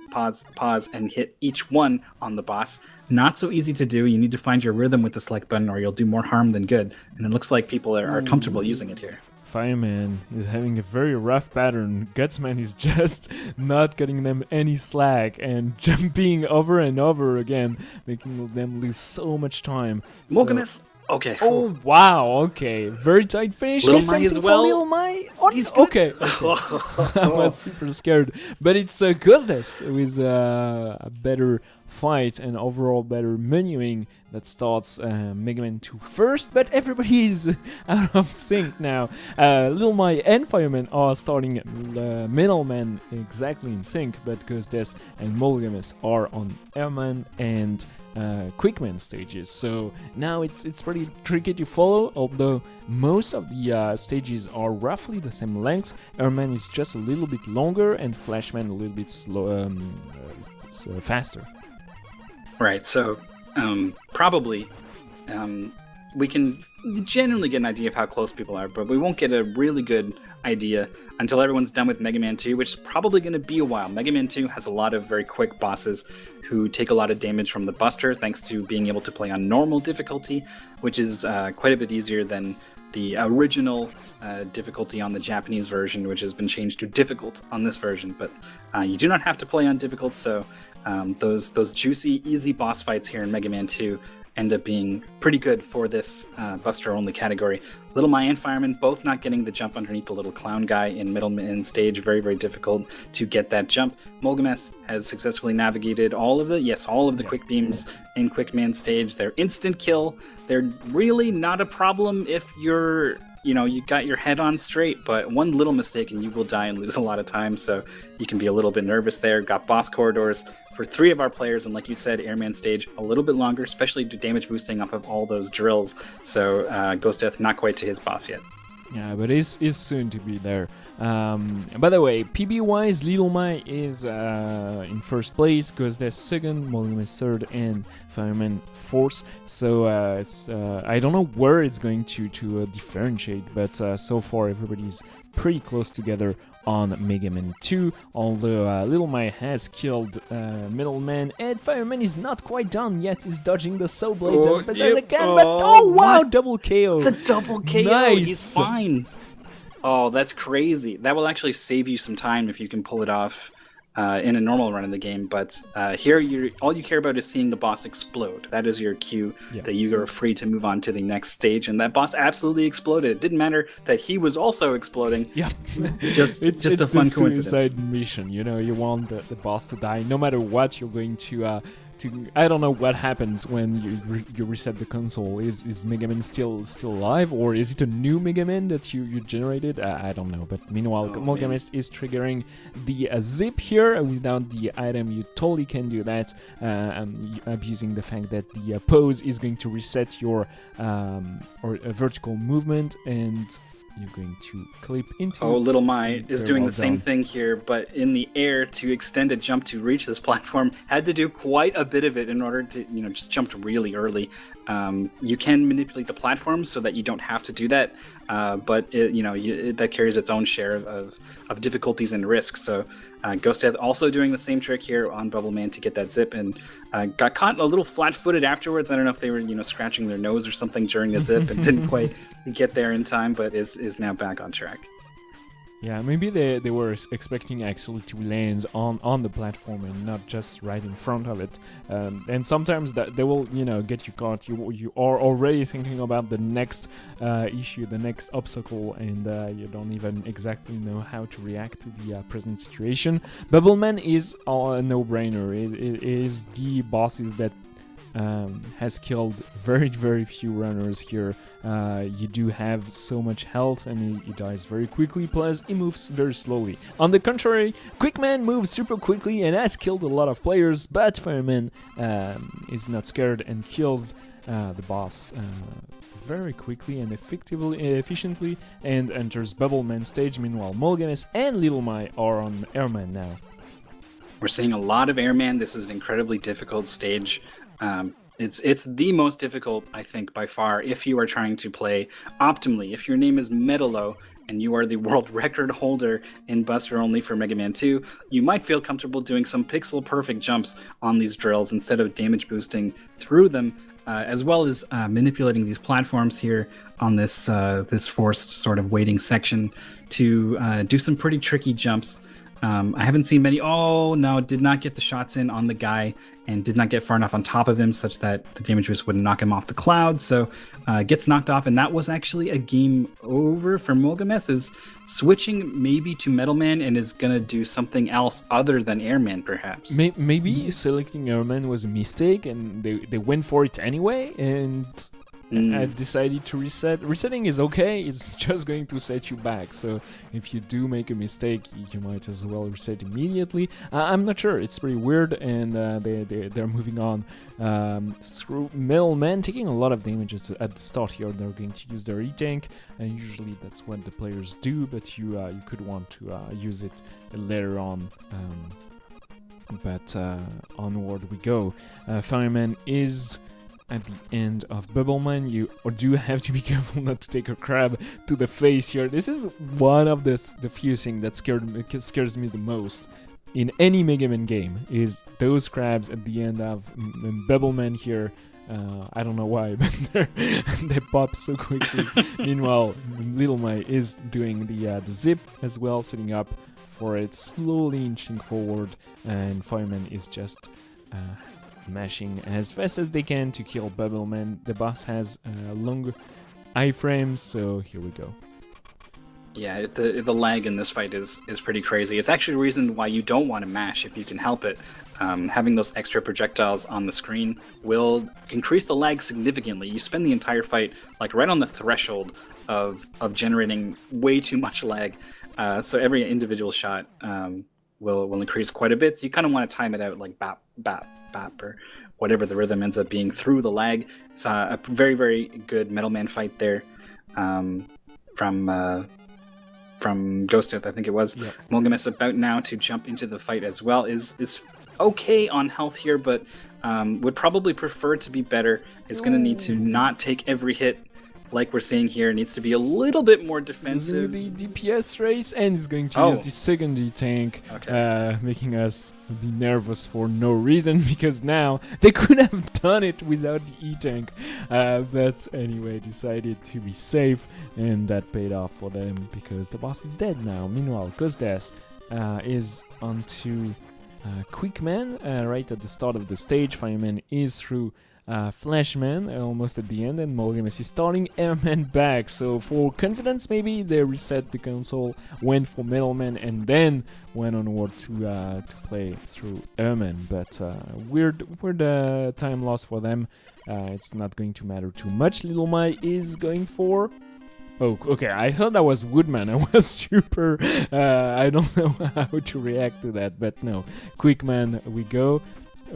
and hit each one on the boss. Not so easy to do. You need to find your rhythm with the select button or you'll do more harm than good. And it looks like people are comfortable using it here. Fireman is having a very rough pattern. Gutsman is just not getting them any slack and jumping over and over again, making them lose so much time. Mogamus! Okay. Oh, wow, okay. Very tight finish. Little Mai as well. Little Mai. Oh, he's okay. I was super scared. But it's Ghosts with a better fight and overall better menuing that starts Mega Man 2 first, but everybody is out of sync now. Little Mai and Fireman are starting Middleman exactly in sync, but Ghosts and Mogamus are on Airman and Quickman stages. So now it's pretty tricky to follow, although most of the stages are roughly the same length. Airman is just a little bit longer and Flashman a little bit faster. Right, so probably we can generally get an idea of how close people are, but we won't get a really good idea until everyone's done with Mega Man 2, which is probably going to be a while. Mega Man 2 has a lot of very quick bosses who take a lot of damage from the Buster thanks to being able to play on normal difficulty, which is quite a bit easier than the original difficulty on the Japanese version, which has been changed to difficult on this version. But you do not have to play on difficult, so those juicy, easy boss fights here in Mega Man 2 end up being pretty good for this Buster-only category. Little Mai and Fireman both not getting the jump underneath the little clown guy in Middleman stage. Very, very difficult to get that jump. Mogamus has successfully navigated all of the quick beams in Quickman stage. They're instant kill. They're really not a problem if you got your head on straight, but one little mistake and you will die and lose a lot of time, so you can be a little bit nervous there. Got boss corridors for 3 of our players, and like you said, Airman stage a little bit longer, especially to damage boosting off of all those drills, so Ghost Death not quite to his boss yet. Yeah, but is soon to be there. By the way, PB-wise, Little Mai is in first place, Ghost Death second, Mogamus third, and Fireman fourth. So I don't know where it's going to differentiate, but so far everybody's pretty close together on Mega Man 2, although Little Mai has killed Middleman, and Fireman is not quite done yet. He's dodging the Soul Blades as best as he can, but wow, what? Double KO! The double KO! Nice. He's fine! Oh, that's crazy. That will actually save you some time if you can pull it off in a normal run of the game, but here all you care about is seeing the boss explode. That is your cue that you are free to move on to the next stage, and that boss absolutely exploded. It didn't matter that he was also exploding. Yeah, just a fun coincidence. Suicide mission, you want the boss to die. No matter what, you're going to I don't know what happens when you reset the console. Is Megaman still alive, or is it a new Megaman that you generated? I don't know. But meanwhile, Molgamist is triggering the zip here. Without the item, you totally can do that. Abusing the fact that the pose is going to reset your vertical movement, and you're going to clip into. Oh, Little My is doing the same thing here, but in the air to extend a jump to reach this platform. Had to do quite a bit of it in order to, just jumped really early. You can manipulate the platform so that you don't have to do that, but that carries its own share of difficulties and risks. So Ghost Death also doing the same trick here on Bubble Man to get that zip, and got caught a little flat-footed afterwards. I don't know if they were scratching their nose or something during the zip and didn't quite get there in time, but is now back on track. Yeah, maybe they were expecting actually to land on the platform and not just right in front of it. And sometimes that they will, get you caught. You are already thinking about the next issue, the next obstacle, and you don't even exactly know how to react to the present situation. Bubbleman is a no-brainer. It is the bosses that has killed very, very few runners here. You do have so much health, and he dies very quickly, plus he moves very slowly. On the contrary, Quickman moves super quickly and has killed a lot of players, but Fireman is not scared and kills the boss very quickly and efficiently, and enters Bubbleman stage. Meanwhile, Molganis and Little My are on Airman now. We're seeing a lot of Airman. This is an incredibly difficult stage. It's the most difficult, I think, by far, if you are trying to play optimally. If your name is Metalo and you are the world record holder in Buster Only for Mega Man 2, you might feel comfortable doing some pixel-perfect jumps on these drills instead of damage boosting through them, as well as manipulating these platforms here on this forced sort of waiting section to do some pretty tricky jumps. I haven't seen many. Oh, no, did not get the shots in on the guy and did not get far enough on top of him such that the damage boost wouldn't knock him off the cloud. So gets knocked off, and that was actually a game over for Molgames. Is switching maybe to Metal Man and is going to do something else other than Airman, perhaps. Maybe selecting Airman was a mistake, and they went for it anyway, and I decided to reset. Resetting is okay, it's just going to set you back. So if you do make a mistake, you might as well reset immediately. I'm not sure, it's pretty weird, and they're moving on. Through Metal Man taking a lot of damages at the start here. They're going to use their E-Tank, and usually that's what the players do, but you could want to use it later on. But onward we go. Fireman is at the end of Bubbleman. You do have to be careful not to take a crab to the face here. This is one of the few things that scares me the most in any Mega Man game, is those crabs at the end of Bubbleman here. I don't know why, but they pop so quickly. Meanwhile, Little My is doing the zip as well, setting up for it, slowly inching forward, and Fireman is just mashing as fast as they can to kill Bubbleman. The boss has long iframes, so here we go. Yeah, the lag in this fight is pretty crazy. It's actually a reason why you don't want to mash if you can help it. Having those extra projectiles on the screen will increase the lag significantly. You spend the entire fight like right on the threshold of generating way too much lag. So every individual shot will increase quite a bit. So you kind of want to time it out, like bap, bap, bap, or whatever the rhythm ends up being through the lag. It's a very, very good Metal Man fight there from Ghost Death, I think it was. Yep. Molgames about now to jump into the fight as well. Is okay on health here, but would probably prefer to be better. Is going to need to not take every hit like we're seeing here. Needs to be a little bit more defensive. The DPS race, and is going to use the second E-Tank, making us be nervous for no reason, because now they could have done it without the E-Tank. But anyway, decided to be safe, and that paid off for them because the boss is dead now. Meanwhile, Ghost Death is onto Quickman right at the start of the stage. Fireman is through Flashman almost at the end, and Molgames is starting Airman back. So for confidence, maybe they reset the console, went for Metalman, and then went onward to play through Airman. But weird time loss for them. It's not going to matter too much. Little Mai is going for... Oh, okay, I thought that was Woodman. I was super... I don't know how to react to that, but no. Quickman, we go.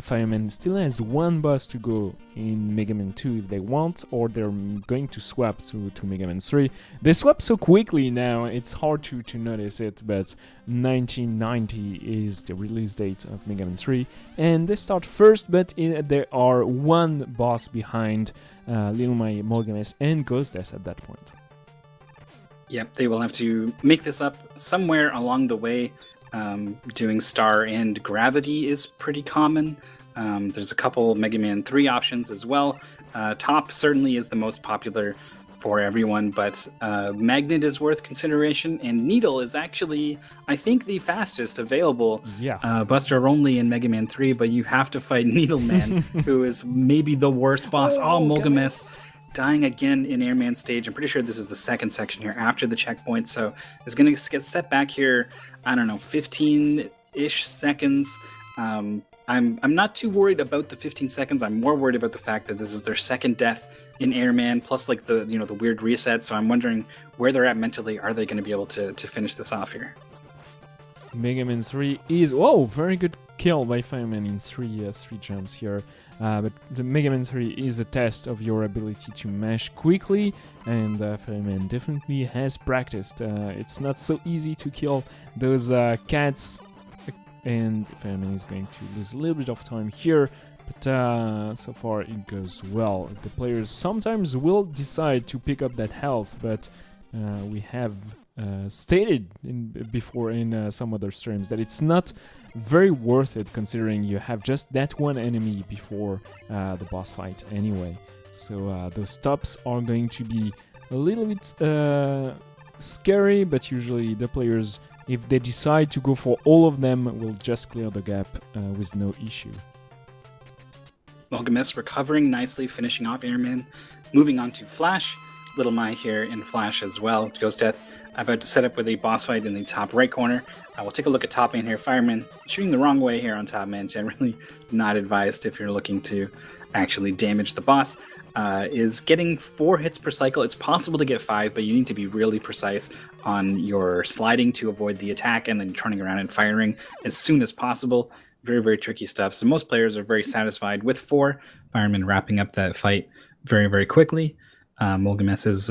Fireman still has one boss to go in Megaman 2 if they want, or they're going to swap to Megaman 3. They swap so quickly now, it's hard to notice it, but 1990 is the release date of Megaman 3, and they start first, but there are one boss behind Little Mai, Molgames, and Ghostess at that point. Yep, they will have to make this up somewhere along the way. Doing Star and Gravity is pretty common. There's a couple Mega Man 3 options as well. Top certainly is the most popular for everyone, but Magnet is worth consideration, and Needle is actually, I think, the fastest available. Yeah. Buster only in Mega Man 3, but you have to fight Needle Man, who is maybe the worst boss. Molgames dying again in Airman stage. I'm pretty sure this is the second section here after the checkpoint, so it's going to get set back here, I don't know, 15-ish seconds. I'm not too worried about the 15 seconds. I'm more worried about the fact that this is their second death in Airman, plus like the weird reset, so I'm wondering where they're at mentally. Are they going to be able to finish this off here? Mega Man 3 is... Whoa, very good kill by Fireman in three jumps here. But the Mega Man 3 is a test of your ability to mash quickly, and Fireman definitely has practiced. It's not so easy to kill those cats, and Fireman is going to lose a little bit of time here, but so far it goes well. The players sometimes will decide to pick up that health, but we have stated before in some other streams that it's not very worth it, considering you have just that one enemy before the boss fight anyway. So those stops are going to be a little bit scary, but usually the players, if they decide to go for all of them, will just clear the gap with no issue. Molgames recovering nicely, finishing off Airman. Moving on to Flash. Little Mai here in Flash as well. Ghost Death about to set up with a boss fight in the top right corner. We'll take a look at Top Man here. Fireman shooting the wrong way here on Top Man. Generally not advised if you're looking to actually damage the boss. Is getting 4 hits per cycle. It's possible to get 5, but you need to be really precise on your sliding to avoid the attack, and then turning around and firing as soon as possible. Very, very tricky stuff. So most players are very satisfied with 4. Fireman wrapping up that fight very, very quickly. Molgames is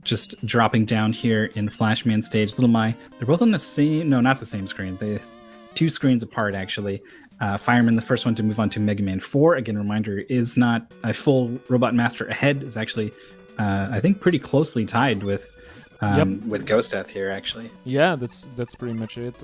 just dropping down here in Flashman stage. Little Mai, they're both on the same... No, not the same screen. They're 2 screens apart, actually. Fireman, the first one to move on to Mega Man 4. Again, reminder, is not a full Robot Master ahead. Is actually, I think, pretty closely tied with Ghost Death here, actually. Yeah, that's pretty much it.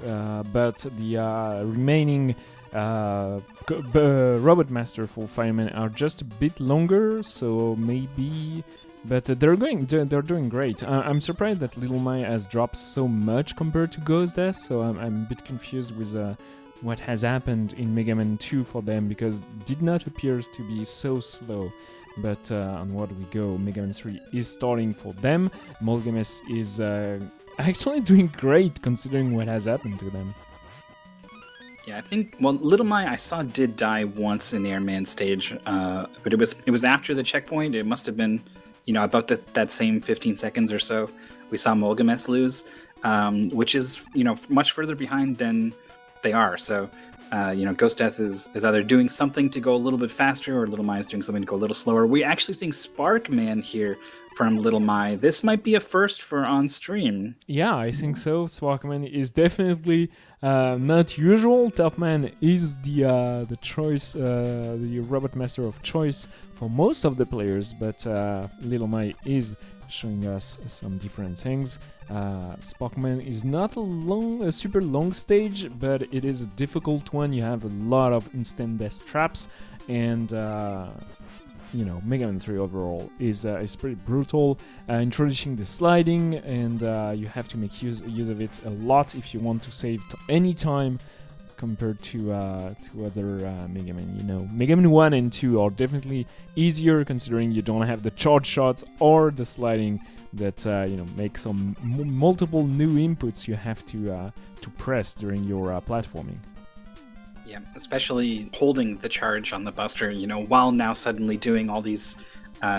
But the remaining Robot Master for Fireman are just a bit longer, so maybe... But they're doing great. I'm surprised that Little Mai has dropped so much compared to Ghost Death, so I'm a bit confused with what has happened in Mega Man 2 for them, because it did not appear to be so slow. But onward we go. Mega Man 3 is starting for them. Molgames is actually doing great considering what has happened to them. Yeah, I think, well, Little Mai I saw did die once in the Airman stage, but it was after the checkpoint. It must have been, about that same 15 seconds or so we saw Molgames lose, which is, much further behind than they are. So, Ghost Death is either doing something to go a little bit faster, or Little Mai is doing something to go a little slower. We're actually seeing Sparkman here from Little Mai. This might be a first for on stream. Yeah, I think so. Sparkman is definitely not usual. Topman is the choice, the Robot Master of choice for most of the players, but Little Mai is showing us some different things. Sparkman is not a super long stage, but it is a difficult one. You have a lot of instant death traps, and Mega Man 3 overall is pretty brutal. Introducing the sliding, and you have to make use of it a lot if you want to save any time compared to other Megaman. You know, Megaman 1 and 2 are definitely easier considering you don't have the charge shots or the sliding that make some multiple new inputs you have to press during your platforming. Yeah, especially holding the charge on the Buster, while now suddenly doing all these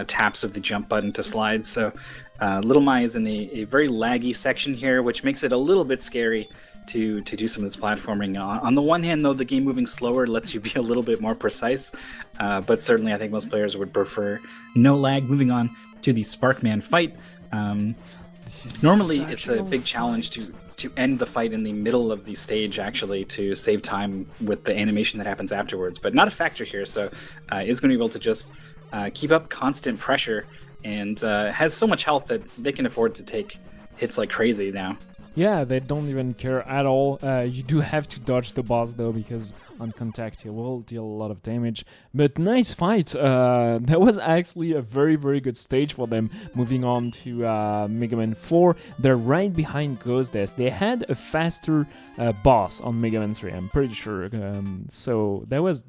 taps of the jump button to slide. So Little Mai is in a very laggy section here, which makes it a little bit scary to do some of this platforming. On the one hand, though, the game moving slower lets you be a little bit more precise, but certainly I think most players would prefer no lag. Moving on to the Sparkman fight. Normally, it's a big challenge to end the fight in the middle of the stage, actually, to save time with the animation that happens afterwards, but not a factor here, so it's going to be able to just keep up constant pressure, and has so much health that they can afford to take hits like crazy now. Yeah, they don't even care at all. You do have to dodge the boss, though, because on contact he will deal a lot of damage. But nice fight. That was actually a very, very good stage for them. Moving on to Mega Man 4. They're right behind Ghost Death. They had a faster boss on Mega Man 3, I'm pretty sure. So that was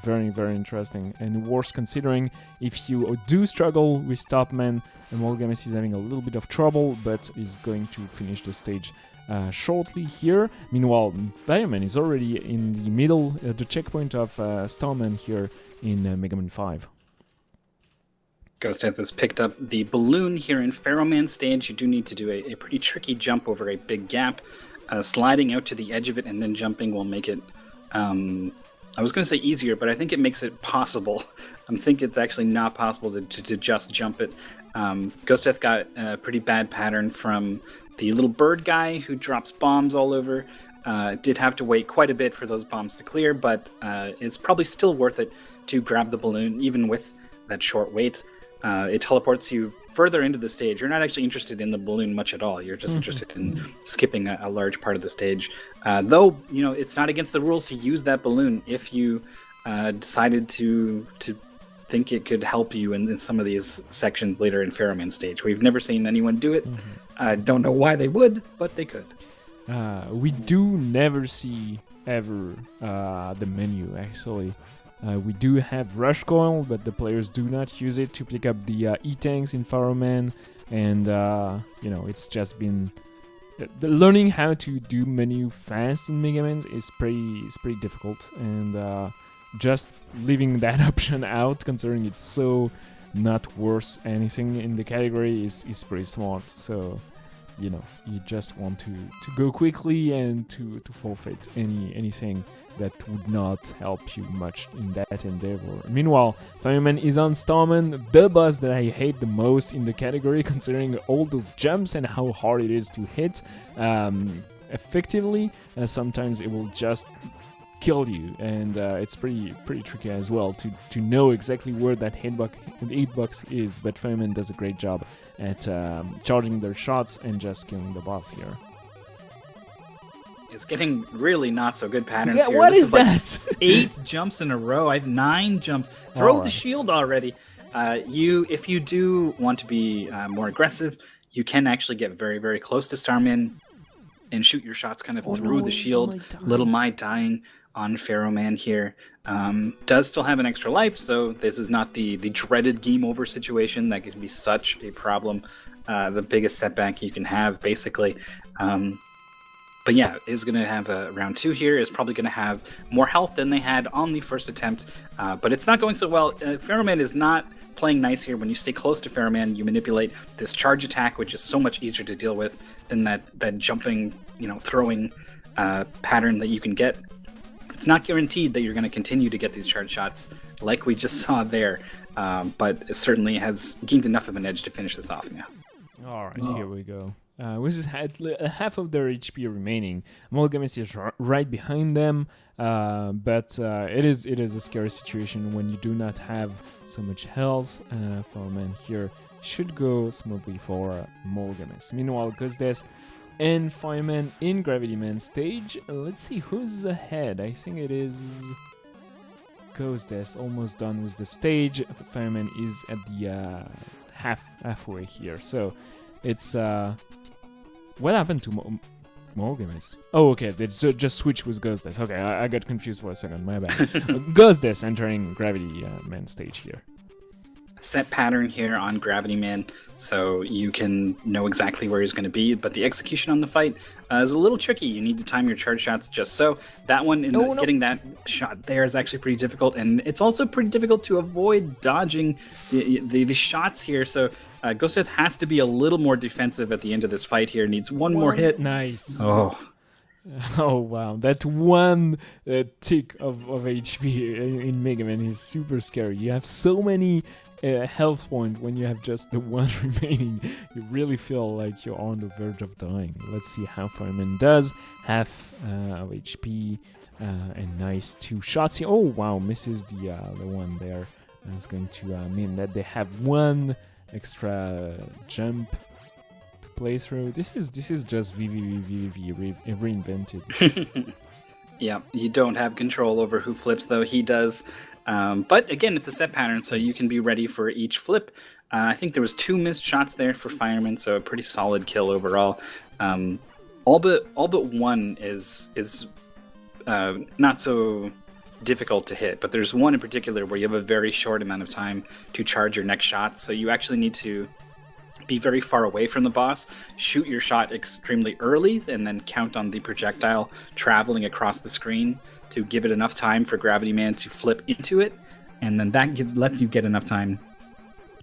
very, very interesting. And worse considering if you do struggle with Topman, Amalgamus is having a little bit of trouble, but is going to finish the stage shortly here. Meanwhile, Fireman is already in the middle, the checkpoint of Starman here in Mega Man 5. Ghost Death has picked up the balloon here in Pharaohman stage. You do need to do a pretty tricky jump over a big gap. Sliding out to the edge of it and then jumping will make it, I was going to say easier, but I think it makes it possible. I think it's actually not possible to just jump it. Ghost Death got a pretty bad pattern from the little bird guy who drops bombs all over. Did have to wait quite a bit for those bombs to clear, but it's probably still worth it to grab the balloon, even with that short wait. It teleports you further into the stage. You're not actually interested in the balloon much at all. You're just interested in skipping a large part of the stage. Though, it's not against the rules to use that balloon if you decided to think it could help you in some of these sections later in Pharaohman stage. We've never seen anyone do it. I don't know why they would, but they could. We do never see ever the menu, actually. We do have Rush Coil, but the players do not use it to pick up the E-Tanks in Pharaohman, and it's just been... learning how to do menu fast in Mega Man is pretty difficult, and just leaving that option out, considering it's so not worth anything in the category, is pretty smart. So, you just want to go quickly and to forfeit anything that would not help you much in that endeavor. Meanwhile, Fireman is on Starman, the boss that I hate the most in the category, considering all those jumps and how hard it is to hit effectively. Sometimes it will just kill you, and it's pretty tricky as well to know exactly where that hitbox is, but Fireman does a great job at charging their shots and just killing the boss here. It's getting really not so good patterns yeah, here. What this is that? Like 8 jumps in a row. I have 9 jumps. Throw the shield already. If you do want to be more aggressive, you can actually get very, very close to Starman and shoot your shots kind of through the shield. Little Mai dying on Pharaohman here. Does still have an extra life, so this is not the dreaded game over situation that can be such a problem. The biggest setback you can have, basically. But yeah, is going to have a round 2 here, is probably going to have more health than they had on the first attempt, but it's not going so well. Pharaohman is not playing nice here. When you stay close to Pharaohman, you manipulate this charge attack, which is so much easier to deal with than that jumping, throwing pattern that you can get. It's not guaranteed that you're going to continue to get these charge shots like we just saw there, but it certainly has gained enough of an edge to finish this off now. All right, here we go. We just had half of their HP remaining. Amalgamus is right behind them, but it is a scary situation when you do not have so much health. Fireman here should go smoothly for Amalgamus. Meanwhile, Ghost Death and Fireman in Gravity Man stage. Let's see who's ahead. I think it is Ghost Death, almost done with the stage. Fireman is at the halfway here. So it's what happened to Mower. Oh, okay, they just switch with Ghost Death. Okay, I got confused for a second, my bad. Ghost Death entering Gravity Man stage here. Set pattern here on Gravity Man, so you can know exactly where he's going to be, but the execution on the fight is a little tricky. You need to time your charge shots just so. That one, getting that shot there is actually pretty difficult, and it's also pretty difficult to avoid dodging the shots here, so Ghost Death has to be a little more defensive at the end of this fight here. Needs one more hit. Nice. Oh, wow, that one tick of HP in Megaman is super scary. You have so many health points when you have just the one remaining. You really feel like you're on the verge of dying. Let's see how Fireman does. Half of HP and nice 2 shots here. Oh wow, misses the one there. That's going to mean that they have 1 extra jump to play through. This is just VVV reinvented. Yeah, you don't have control over who flips, though he does. But again, it's a set pattern, so you can be ready for each flip. I think there was 2 missed shots there for Fireman, so a pretty solid kill overall. All but one is not so difficult to hit, but there's one in particular where you have a very short amount of time to charge your next shot, so you actually need to be very far away from the boss, shoot your shot extremely early, and then count on the projectile traveling across the screen to give it enough time for Gravity Man to flip into it, and then that lets you get enough time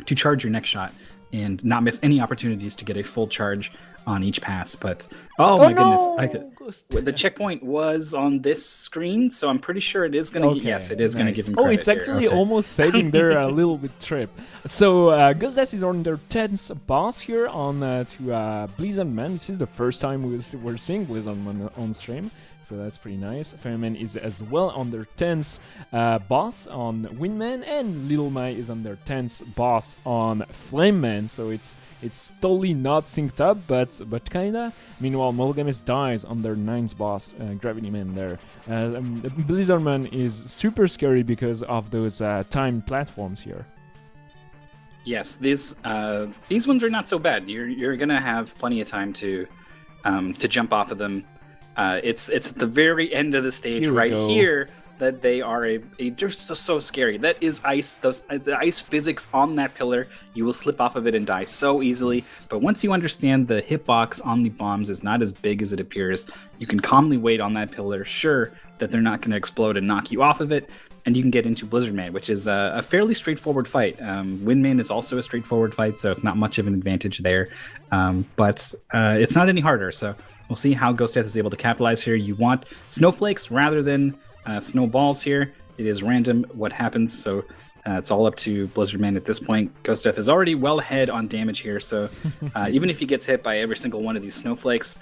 to charge your next shot and not miss any opportunities to get a full charge on each pass. But goodness, the checkpoint was on this screen, so I'm pretty sure it is going to nice. Going to give him credit. Oh, it's actually almost saving their little bit trip. So Ghost Death is on their 10th boss here on to Blizzard Man. This is the first time we're seeing Blizzard Man on stream, so that's pretty nice. Fireman is as well on their 10th boss on Windman, and Little Mai is on their 10th boss on Flame Man. So it's totally not synced up, but kinda. Meanwhile, Mower dies on their 9th boss, Gravity Man there. Blizzard Man is super scary because of those timed platforms here. Yes, these ones are not so bad. You're gonna have plenty of time to jump off of them. It's at the very end of the stage here that they are just so scary. That is ice. The ice physics on that pillar. You will slip off of it and die so easily. But once you understand the hitbox on the bombs is not as big as it appears, you can calmly wait on that pillar, sure that they're not going to explode and knock you off of it, and you can get into Blizzard Man, which is a fairly straightforward fight. Windman is also a straightforward fight, so it's not much of an advantage there. But it's not any harder, so we'll see how Ghost Death is able to capitalize here. You want snowflakes rather than snowballs here. It is random what happens, so it's all up to Blizzard Man at this point. Ghost Death is already well ahead on damage here, so even if he gets hit by every single one of these snowflakes,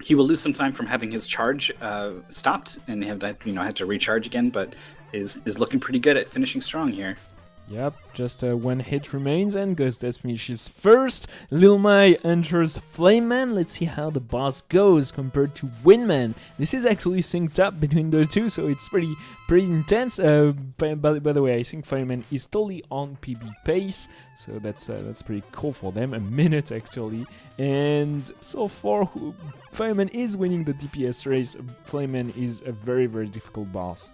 he will lose some time from having his charge stopped and have to recharge again, but is looking pretty good at finishing strong here. Yep, just 1 hit remains and Ghost Death finishes first. Lil Mai enters Flame Man. Let's see how the boss goes compared to Windman. This is actually synced up between the two, so it's pretty intense. By the way, I think Fireman is totally on PB pace, so that's pretty cool for them. A minute actually, and so far Fireman is winning the DPS race. Flame Man is a very difficult boss.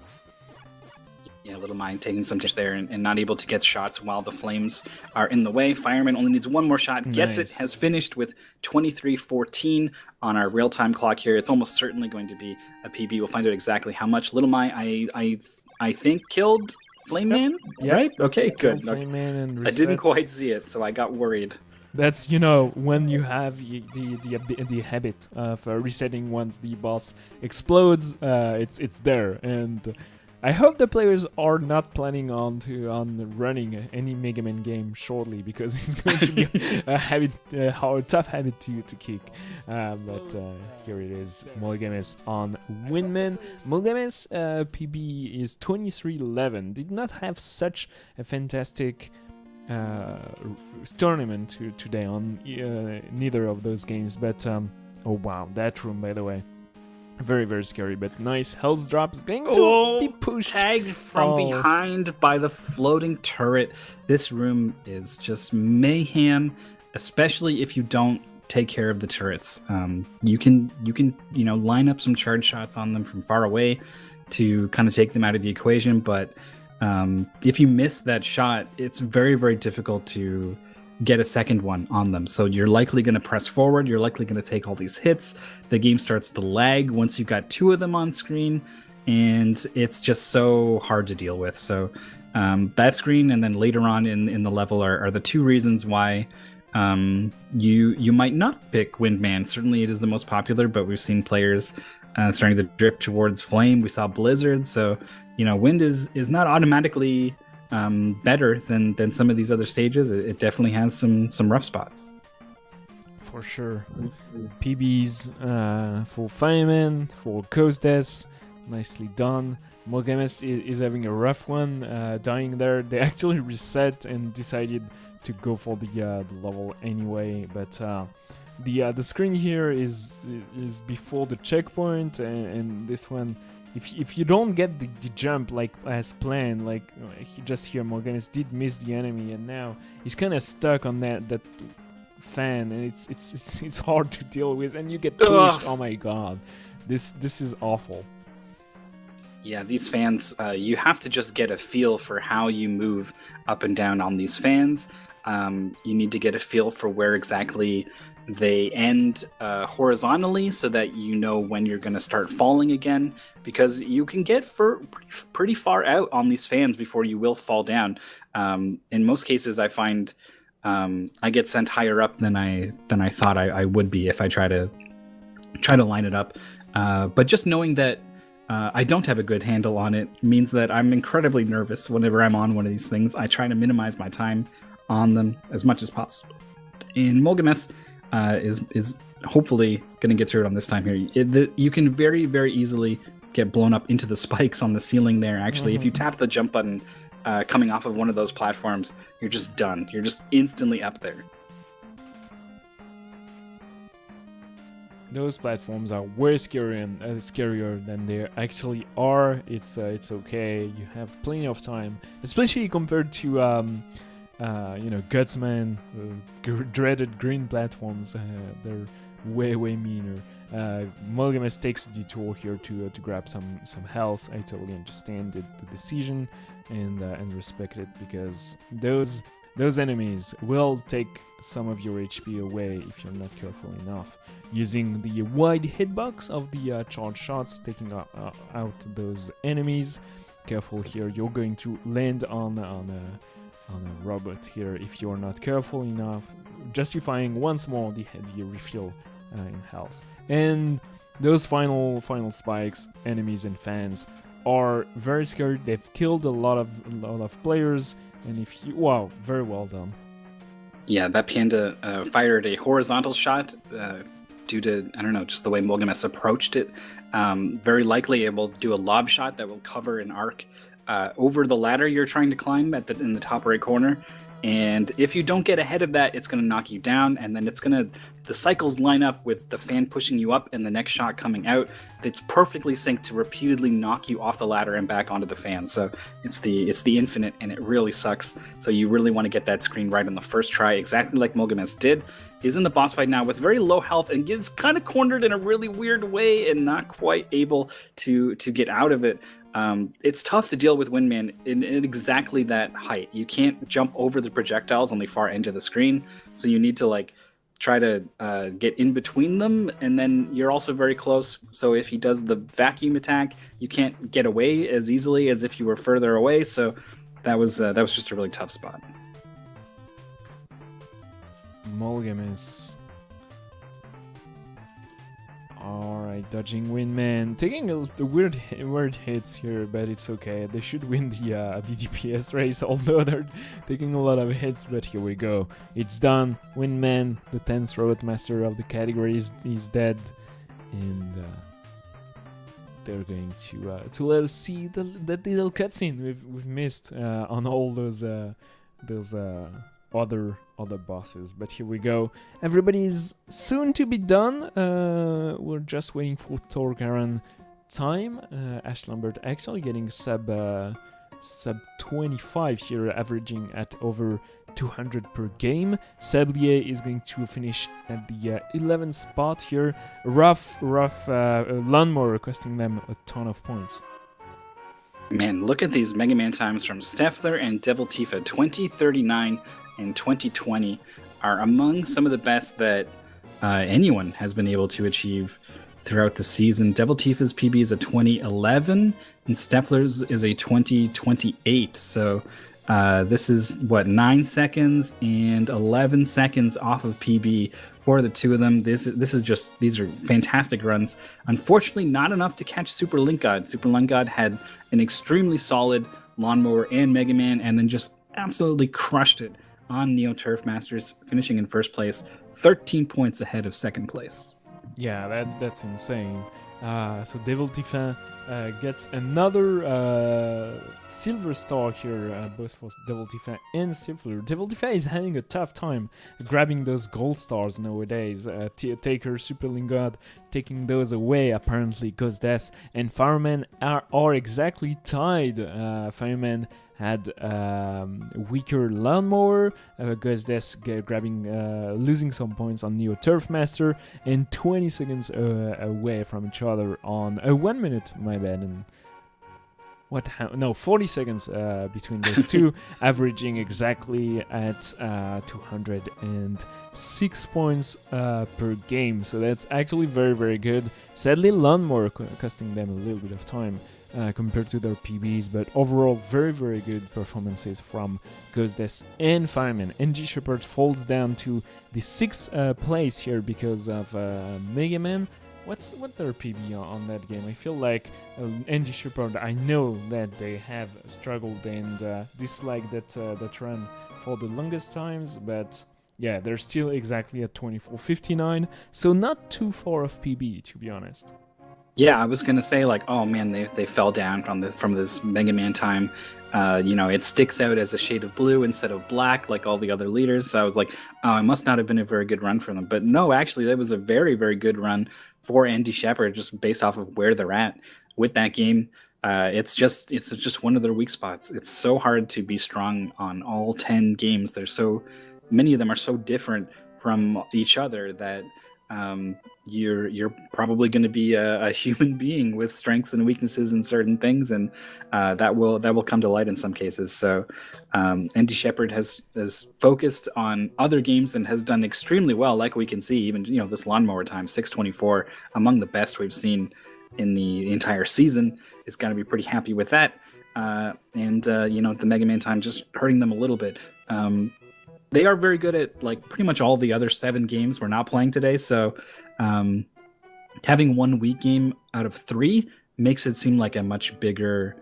Yeah, Little Mai taking some damage there and not able to get shots while the flames are in the way. Fireman only needs 1 more shot, gets it, has finished with 23:14 on our real-time clock here. It's almost certainly going to be a PB. We'll find out exactly how much. Little Mai, I think, killed Flame Man, right? Okay, good. Flame Man and I didn't quite see it, so I got worried. That's, when you have the habit of resetting once the boss explodes, it's there. And I hope the players are not planning on running any Megaman game shortly, because it's going to be a tough habit to kick. But here it is, Mower on Windman. Mower's PB is 23:11. Did not have such a fantastic tournament today on neither of those games, but oh wow, that room, by the way, very scary, but nice health drop is going to be pushed. Tagged from behind by the floating turret. This room is just mayhem, especially if you don't take care of the turrets. You can line up some charge shots on them from far away to kind of take them out of the equation, but if you miss that shot, it's very, very difficult to get a second one on them. So you're likely going to press forward, you're likely going to take all these hits, the game starts to lag once you've got 2 of them on screen, and it's just so hard to deal with. So that screen and then later on in the level are the 2 reasons why you might not pick Windman. Certainly it is the most popular, but we've seen players starting to drift towards Flame. We saw Blizzard, so Wind is not automatically better than some of these other stages. It definitely has some rough spots. For sure. PBs for Fireman, for Costes, nicely done. Mogames is having a rough one, dying there. They actually reset and decided to go for the level anyway, but the screen here is before the checkpoint, and this one, if you don't get the jump like as planned, like just here Morganis did miss the enemy, and now he's kind of stuck on that fan, and it's hard to deal with, and you get pushed. Oh my god, this is awful. Yeah, these fans, you have to just get a feel for how you move up and down on these fans. You need to get a feel for where exactly they end horizontally, so that you know when you're going to start falling again, because you can get pretty far out on these fans before you will fall down. In most cases, I find I get sent higher up than I thought I would be if I try to line it up. But just knowing that I don't have a good handle on it means that I'm incredibly nervous whenever I'm on one of these things. I try to minimize my time on them as much as possible. And Mogames is hopefully going to get through it on this time here. You can very, very easily get blown up into the spikes on the ceiling there. Actually, if you tap the jump button coming off of one of those platforms, you're just done. You're just instantly up there. Those platforms are way scarier than they actually are. It's okay. You have plenty of time, especially compared to Gutsman, dreaded green platforms. They're way meaner. Mogames takes a detour here to grab some health. I totally understand the decision and respect it, because those enemies will take some of your HP away if you're not careful enough. Using the wide hitbox of the charge shots, taking out those enemies. Careful here, you're going to land on a robot here if you're not careful enough, justifying once more the refill in health. And those final spikes, enemies and fans, are very scary. They've killed a lot of players, and wow, very well done. Yeah, that panda fired a horizontal shot due to, I don't know, just the way Mogames approached it. Very likely able to do a lob shot that will cover an arc over the ladder you're trying to climb in the top right corner. And if you don't get ahead of that, it's going to knock you down, and then the cycles line up with the fan pushing you up and the next shot coming out. It's perfectly synced to repeatedly knock you off the ladder and back onto the fan. So it's the infinite, and it really sucks. So you really want to get that screen right on the first try, exactly like Mogames did. He's in the boss fight now with very low health and gets kind of cornered in a really weird way and not quite able to get out of it. It's tough to deal with Windman in exactly that height. You can't jump over the projectiles on the far end of the screen, so you need to try to get in between them, and then you're also very close. So if he does the vacuum attack, you can't get away as easily as if you were further away. So that was just a really tough spot. Mogames. Alright, dodging Windman, taking the weird hits here, but it's okay. They should win the DPS race, although they're taking a lot of hits, but here we go. It's done. Windman, the 10th robot master of the category, is dead, and they're going to let us see that little cutscene we've missed on all those other bosses. But here we go. Everybody's soon to be done. We're just waiting for Torgaran time. Ash Lambert actually getting sub sub 25 here, averaging at over 200 per game. Sablier is going to finish at the 11th spot here. Rough Lawnmower costing them a ton of points. Man, look at these Mega Man times from Steffler and Devil Tifa. 2039 and 2020 are among some of the best that anyone has been able to achieve throughout the season. Devil Tifa's PB is a 2011, and Steffler's is a 2028. So this is, 9 seconds and 11 seconds off of PB for the two of them. These are fantastic runs. Unfortunately, not enough to catch Super Link God. Super Link God had an extremely solid Lawnmower and Mega Man, and then just absolutely crushed it on Neo Turf Masters, finishing in first place, 13 points ahead of second place. Yeah, that's insane. So Devil Tifa gets another silver star here, both for Devil Tifa and Steffler. Devil Tifa is having a tough time grabbing those gold stars nowadays. Taker, Super Lingard taking those away, apparently. Ghost Death and Fireman are exactly tied. Fireman had weaker Lawnmower, Ghost Death losing some points on Neo Turf Master, and 20 seconds away from each other on 1 minute, my bad, and 40 seconds between those two, averaging exactly at 206 points per game. So that's actually very, very good. Sadly, Lawnmower costing them a little bit of time compared to their PBs, but overall very, very good performances from Ghost Death and Fireman. NG Shepard falls down to the 6th place here because of Megaman. What their PB on that game? I feel like NG Shepard, I know that they have struggled and disliked that run for the longest times, but yeah, they're still exactly at 24.59, so not too far off PB, to be honest. Yeah, I was gonna say, like, oh man, they fell down from this Mega Man time. It sticks out as a shade of blue instead of black, like all the other leaders. So I was like, oh, it must not have been a very good run for them. But no, actually, that was a very, very good run for Andy Shepard, just based off of where they're at with that game. It's just one of their weak spots. It's so hard to be strong on all 10 games. There's so many of them are so different from each other that you're probably going to be a human being with strengths and weaknesses in certain things, and that will come to light in some cases. So Andy Shepard has focused on other games and has done extremely well. Like we can see, even this Lawnmower time, 6:24, among the best we've seen in the entire season. Is going to be pretty happy with that. The Mega Man time just hurting them a little bit. They are very good at pretty much all the other 7 games we're not playing today. So having one weak game out of 3 makes it seem like a much bigger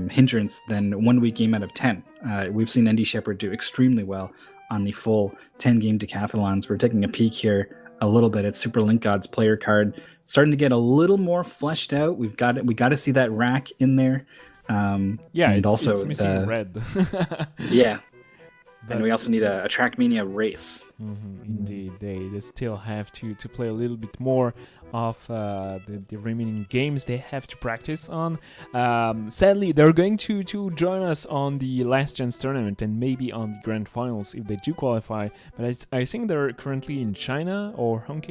hindrance than one weak game out of 10. We've seen Andy Shepard do extremely well on the full 10-game decathlons. We're taking a peek here a little bit at Super Link God's player card, starting to get a little more fleshed out. We got to see that rack in there. And it's missing red. Yeah. And we also need a Trackmania race. Indeed, they still have to play a little bit more of the remaining games they have to practice on. Sadly, they're going to join us on the Last Chance tournament and maybe on the Grand Finals if they do qualify. But I think they're currently in China or Hong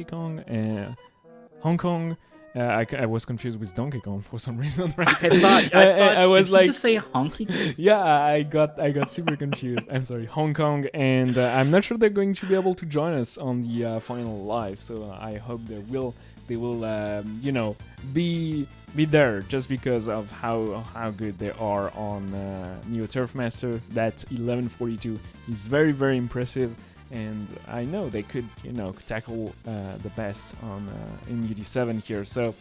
Kong. I was confused with Donkey Kong for some reason. Right? I was like, just say Honky Kong? Yeah, I got super confused. I'm sorry, Hong Kong, and I'm not sure they're going to be able to join us on the final live. So I hope they will be there just because of how good they are on Neo Turf Master. That 11:42 is very, very impressive. And I know they could, tackle the best on in UD7 here. So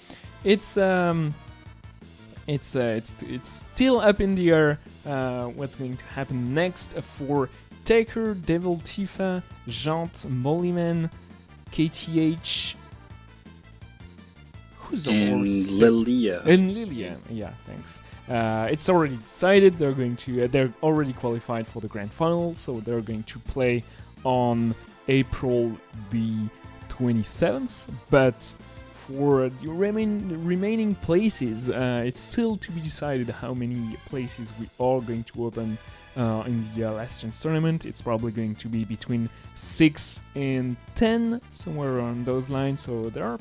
it's still up in the air. What's going to happen next for Taker, Devil Tifa, Jant, Mollyman, KTH. Who's the horse? Lilia. And Lilia. Yeah, thanks. It's already decided. They're already qualified for the grand final, so they're going to play on April the 27th, but for the remaining places. It's still to be decided how many places we are going to open in the Last Chance tournament. It's probably going to be between 6 and 10, somewhere around those lines. So there are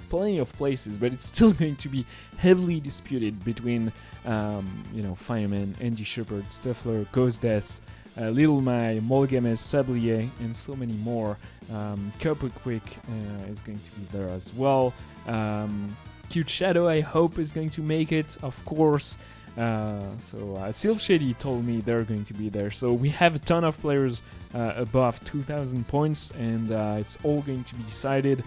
plenty of places, but it's still going to be heavily disputed between, Fireman, Andy Shepard, Stuffler, Ghost Death, Little Mai, Molgames, Sablier, and so many more. Copper Quick is going to be there as well. Cute Shadow, I hope, is going to make it, of course. Sylph Shady told me they're going to be there. So we have a ton of players above 2,000 points, and it's all going to be decided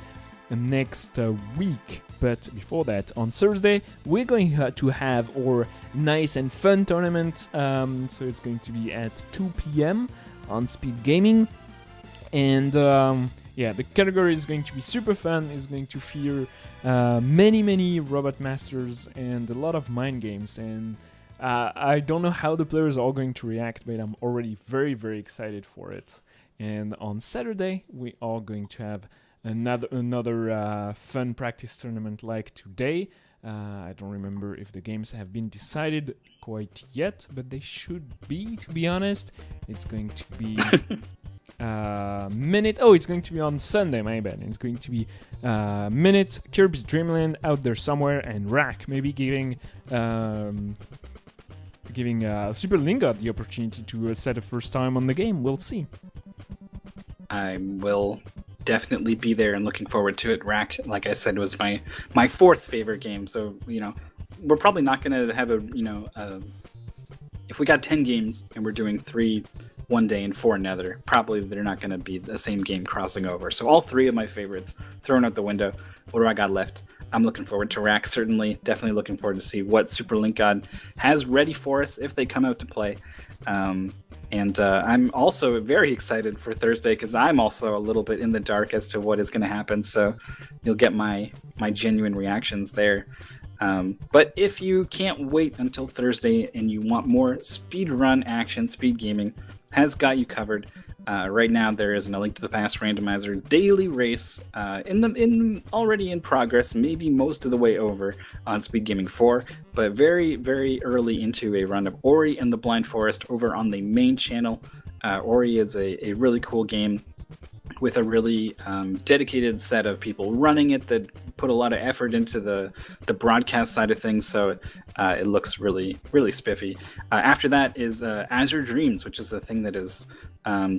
next week. But before that, on Thursday, we're going to have our nice and fun tournament. So it's going to be at 2 p.m. on Speed Gaming. And the category is going to be super fun. It's going to feature many Robot Masters and a lot of mind games. And I don't know how the players are going to react, but I'm already very excited for it. And on Saturday, we are going to have another fun practice tournament like today. I don't remember if the games have been decided quite yet, but they should be, to be honest. It's going to be it's going to be on Sunday, my bad. It's going to be Minute, Kirby's Dream Land, Out There Somewhere, and Rack, maybe giving Super Lingard the opportunity to set a first time on the game. We'll see. I will definitely be there and looking forward to it. Rack, like I said, was my fourth favorite game. So, we're probably not going to have if we got 10 games and we're doing 3 one day and 4 another, probably they're not going to be the same game crossing over. So all 3 of my favorites thrown out the window. What do I got left? I'm looking forward to Rack, certainly. Definitely looking forward to see what Super Link God has ready for us if they come out to play. And I'm also very excited for Thursday because I'm also a little bit in the dark as to what is going to happen. So you'll get my genuine reactions there. But if you can't wait until Thursday and you want more speedrun action, Speed Gaming has got you covered. Right now there is a Link to the Past randomizer daily race already in progress, maybe most of the way over on Speed Gaming 4, but very early into a run of Ori and the Blind Forest over on the main channel. Ori is a really cool game with a really dedicated set of people running it that put a lot of effort into the broadcast side of things, so it looks really spiffy. After that is Azure Dreams, which is a thing that is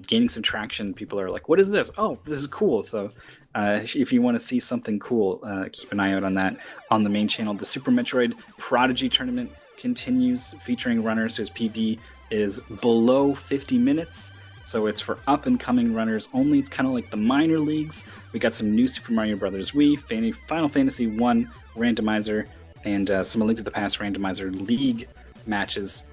gaining some traction. People are like, what is this? Oh, this is cool. So if you want to see something cool, keep an eye out on that on the main channel. The Super Metroid Prodigy Tournament continues, featuring runners whose PB is below 50 minutes. So it's for up-and-coming runners only. It's kind of like the minor leagues. We got some new Super Mario Bros. Wii, Final Fantasy 1 randomizer, and some Link to the Past randomizer league matches,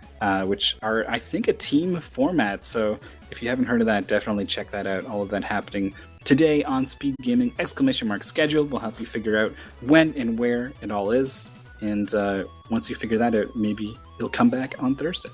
which are, I think, a team format. So if you haven't heard of that, definitely check that out. All of that happening today on Speed Gaming, !scheduled. We'll help you figure out when and where it all is. And once you figure that out, maybe you'll come back on Thursday.